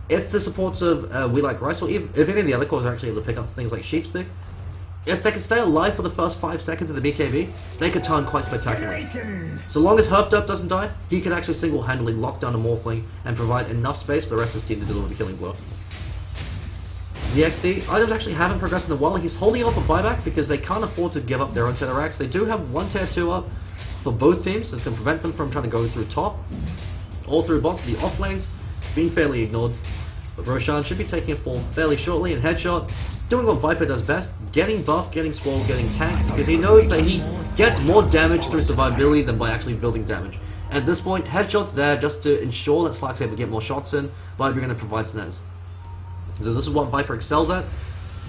if the supports of We Like Rice, or if any of the other cores are actually able to pick up things like Sheepstick, if they can stay alive for the first 5 seconds of the BKB, they could turn quite spectacularly. So long as Herpdup doesn't die, he can actually single-handedly lock down the Morphling and provide enough space for the rest of his team to deliver the killing blow. The XD, items actually haven't progressed in a while. He's holding off a buyback because they can't afford to give up their own Tesseract. They do have 1 tier 2 up for both teams, so it's going to prevent them from trying to go through top, all through bots. The off lanes being fairly ignored, but Roshan should be taking a fall fairly shortly, and Headshot doing what Viper does best, getting buff, getting spoiled, getting tanked, because he knows that he gets more damage through survivability than by actually building damage. At this point, Headshot's there just to ensure that Slack's able to get more shots in, Viper going to provide snares. So this is what Viper excels at,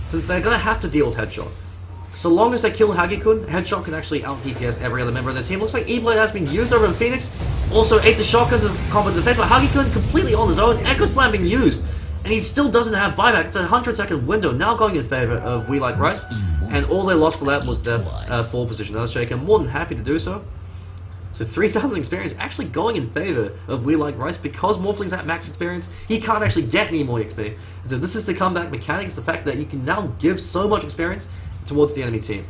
since they're going to have to deal with Headshot. So long as they kill Hagekun, Headshot can actually out-DPS every other member of their team. Looks like E-Blade has been used over in Phoenix, also ate the shotgun to combat defense, but Hagekun completely on his own, Echo Slam being used. And he still doesn't have buyback. It's a 100-second window now going in favor of We Like Rice. And all they lost for that was their 4 position Earthshake. I'm more than happy to do so. So 3,000 experience actually going in favor of We Like Rice, because Morphling's at max experience. He can't actually get any more XP. So this is the comeback mechanics, the fact that you can now give so much experience towards the enemy team.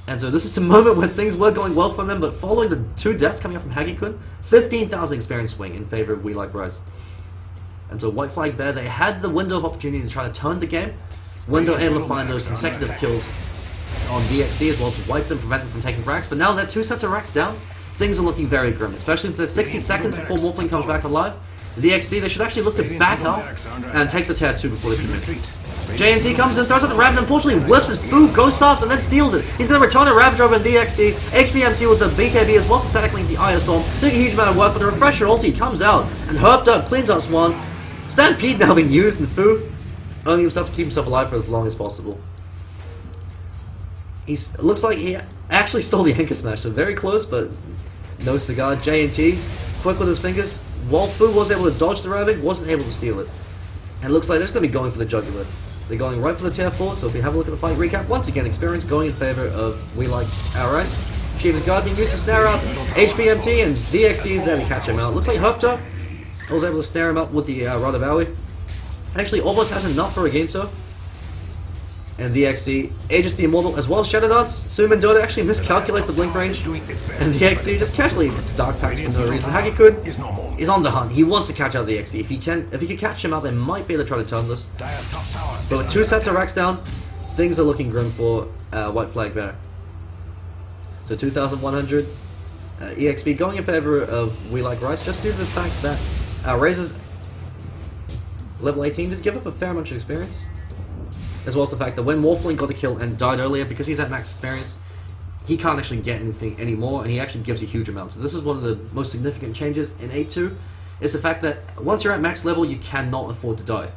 And so this is the moment where things were going well for them, but following the 2 deaths coming up from Hagekun, 15,000 experience swing in favor of We Like Rice. And so WhiteFlagBear, they had the window of opportunity to try to turn the game. Window able to find those consecutive kills on DXD as well to wipe them, prevent them from taking racks. But now they're 2 sets of racks down, things are looking very grim, especially since there's 60 seconds before Morphling comes back alive. The XD, they should actually look to back up and take the tier 2 before they commit. JNT comes in, starts at the Ravage, unfortunately whiffs his food, goes soft, and then steals it. He's going to return a Ravage over in DXD. HPMT with the BKB as well, statically the Ire Storm, doing a huge amount of work, but the Refresher ulti comes out, and Herped up, cleans up Swan. Stampede now being used, and Fu earning himself to keep himself alive for as long as possible. It looks like he actually stole the Anchor Smash, so very close, but no cigar. JNT, quick with his fingers. While Fu was able to dodge the Ravage, wasn't able to steal it. And it looks like they're just going to be going for the Jugular. They're going right for the tier 4, so if we have a look at the fight recap, once again, experience going in favor of We Like Rice. Shiva's Guard being used to snare out HPMT, and DXD is there to catch him out. Looks like Hupta was able to snare him up with the Rod of Aoi. Actually, almost has enough for a game, so. And DXD, Aegis the Immortal, as well as Shadow Dance. Suman Dota actually miscalculates the blink range. And DXD just casually Dark Packs for no reason. Hagekun is on the hunt. He wants to catch out the DXD. If he can catch him out, they might be able to try to turn this. But with 2 sets of racks down, things are looking grim for WhiteFlagBear. So 2,100 EXP going in favor of We Like Rice, just due to the fact that Razor's level 18 did give up a fair amount of experience. As well as the fact that when Morphling got the kill and died earlier, because he's at max experience, he can't actually get anything anymore, and he actually gives a huge amount. So this is one of the most significant changes in 8.2, is the fact that once you're at max level, you cannot afford to die.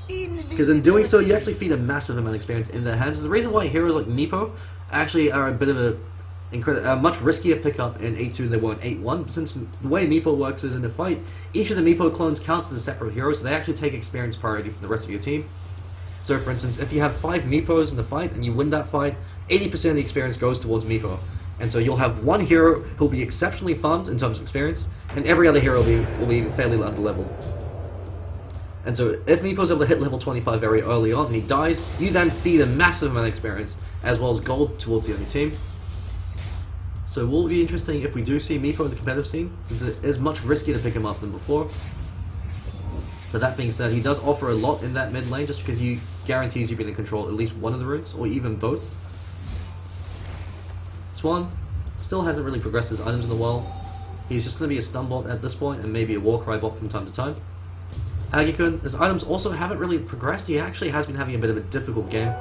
Because in doing so, you actually feed a massive amount of experience in their hands. It's the reason why heroes like Meepo actually are a bit of a much riskier pickup in 8-2 than they were in 8-1. Since the way Meepo works is in a fight, each of the Meepo clones counts as a separate hero, so they actually take experience priority from the rest of your team. So for instance, if you have 5 Meepos in the fight and you win that fight, 80% of the experience goes towards Meepo. And so you'll have one hero who'll be exceptionally farmed in terms of experience, and every other hero will be fairly under level. And so if Meepo's able to hit level 25 very early on and he dies, you then feed a massive amount of experience, as well as gold towards the other team. So it will be interesting if we do see Meepo in the competitive scene, since it is much riskier to pick him up than before. But that being said, he does offer a lot in that mid lane, just because he guarantees you being in control at least one of the runes, or even both. Swan still hasn't really progressed his items in the wall. He's just going to be a stun bot at this point, and maybe a Warcry bot from time to time. Hagikun, his items also haven't really progressed. He actually has been having a bit of a difficult game.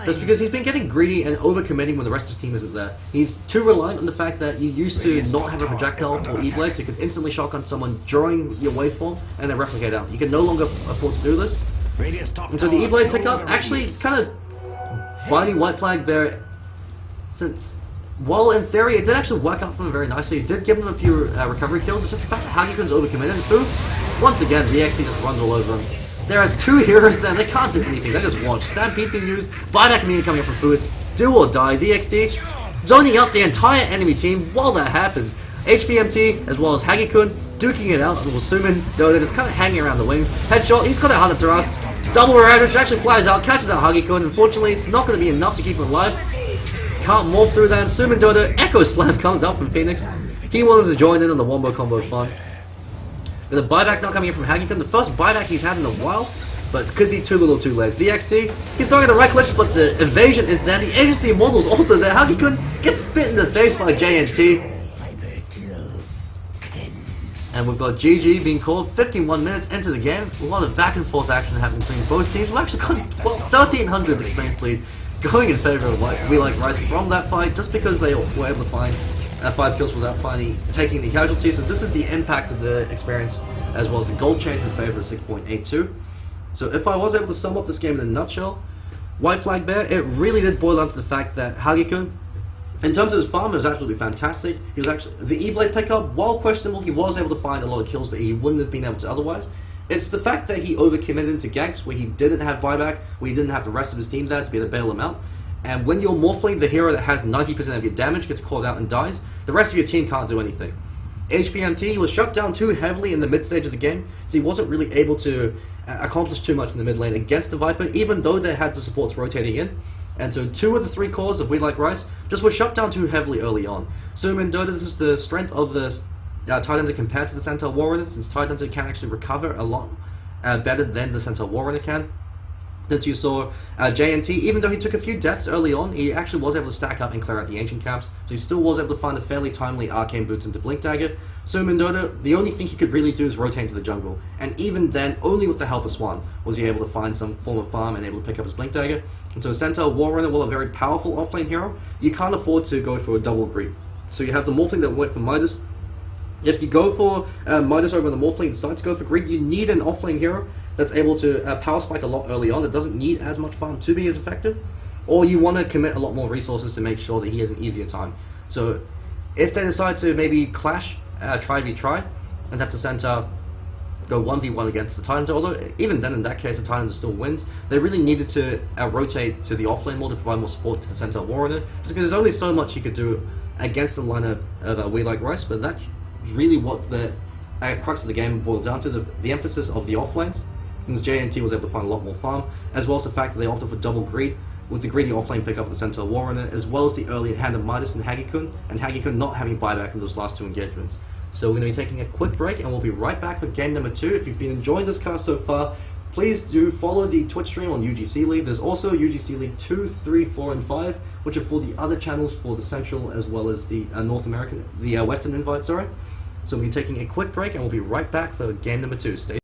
Just because he's been getting greedy and overcommitting when the rest of his team isn't there. He's too reliant on the fact that you used to not have a projectile for E-Blade, so you could instantly shotgun someone during your waveform and then replicate out. You can no longer afford to do this. And so the E-Blade pickup actually kind of biting WhiteFlagBear, since while in theory it did actually work out for him very nicely. It did give him a few recovery kills. It's just the fact that Hagikun's overcommitted, and Fu, once again, the XT just runs all over him. There are 2 heroes there, they can't do anything, they just watch. Stampede being used, buyback immediately coming up from Fu, it's do or die. The XT zoning out the entire enemy team while that happens. HPMT, as well as Hagikun, duking it out, and Sumin, Dota just kind of hanging around the wings. Headshot, he's got a Hunter Taras, double barrage, which actually flies out, catches out Hagikun. Unfortunately, it's not going to be enough to keep him alive. Can't morph through that, and Sumin Dota, Echo Slam comes out from Phoenix. He wanted to join in on the wombo combo fun. With a buyback not coming in from Hagikun, the first buyback he's had in a while, but it could be too little too late. DXT, he's throwing the right clicks, but the evasion is there. The Aegis the Immortal's also there. Hagikun gets spit in the face by JNT. And we've got GG being called 51 minutes into the game. A lot of back and forth action happening between both teams. We've actually got 1,300 experience lead going in favor of We Like Rice from that fight, just because they were able to find 5 kills without taking the casualties. So this is the impact of the experience, as well as the gold change in favor of 6.82. So if I was able to sum up this game in a nutshell, WhiteFlagBear, it really did boil down to the fact that Hagikun, in terms of his farm, it was absolutely fantastic. He was actually, the E-Blade pickup, while questionable, he was able to find a lot of kills that he wouldn't have been able to otherwise. It's the fact that he overcommitted into ganks where he didn't have buyback, where he didn't have the rest of his team there to be able to bail him out. And when you're morphling the hero that has 90% of your damage gets called out and dies, the rest of your team can't do anything. HPMT was shut down too heavily in the mid stage of the game, so he wasn't really able to accomplish too much in the mid lane against the Viper, even though they had the supports rotating in. And so 2 of the 3 cores of We Like Rice just were shut down too heavily early on. So in Dota, this is the strength of the Titan compared to the Centaur Warrunner, since Titan can actually recover a lot better than the Centaur Warrunner can. That you saw JNT, even though he took a few deaths early on, he actually was able to stack up and clear out the ancient camps, so he still was able to find a fairly timely arcane boots into Blink Dagger. So in Dota, the only thing he could really do is rotate to the jungle, and even then, only with the help of Swan was he able to find some form of farm and able to pick up his Blink Dagger. And so Centaur Warrunner, while a very powerful offlane hero, you can't afford to go for a double greed. So you have the Morphling that went for Midas. If you go for Midas over the Morphling and decide to go for greed, you need an offlane hero that's able to power spike a lot early on, that doesn't need as much farm to be as effective, or you want to commit a lot more resources to make sure that he has an easier time. So if they decide to maybe clash try and have to Centaur go 1v1 against the Titan, although even then in that case the Titan still wins, they really needed to rotate to the offlane more to provide more support to the Centaur Warrunner, just because there's only so much you could do against the lineup of We Like Rice, but that's really what the crux of the game boiled down to, the emphasis of the offlanes. Since JNT was able to find a lot more farm, as well as the fact that they opted for double greed, with the greedy offlane pick up the Centaur Warrunner, as well as the early hand of Midas and Hagikun not having buyback in those last 2 engagements. So we're going to be taking a quick break, and we'll be right back for game number 2. If you've been enjoying this cast so far, please do follow the Twitch stream on UGC League. There's also UGC League 2, 3, 4, and 5, which are for the other channels for the Central as well as the Western invite, sorry. So we'll be taking a quick break, and we'll be right back for game number 2. Stay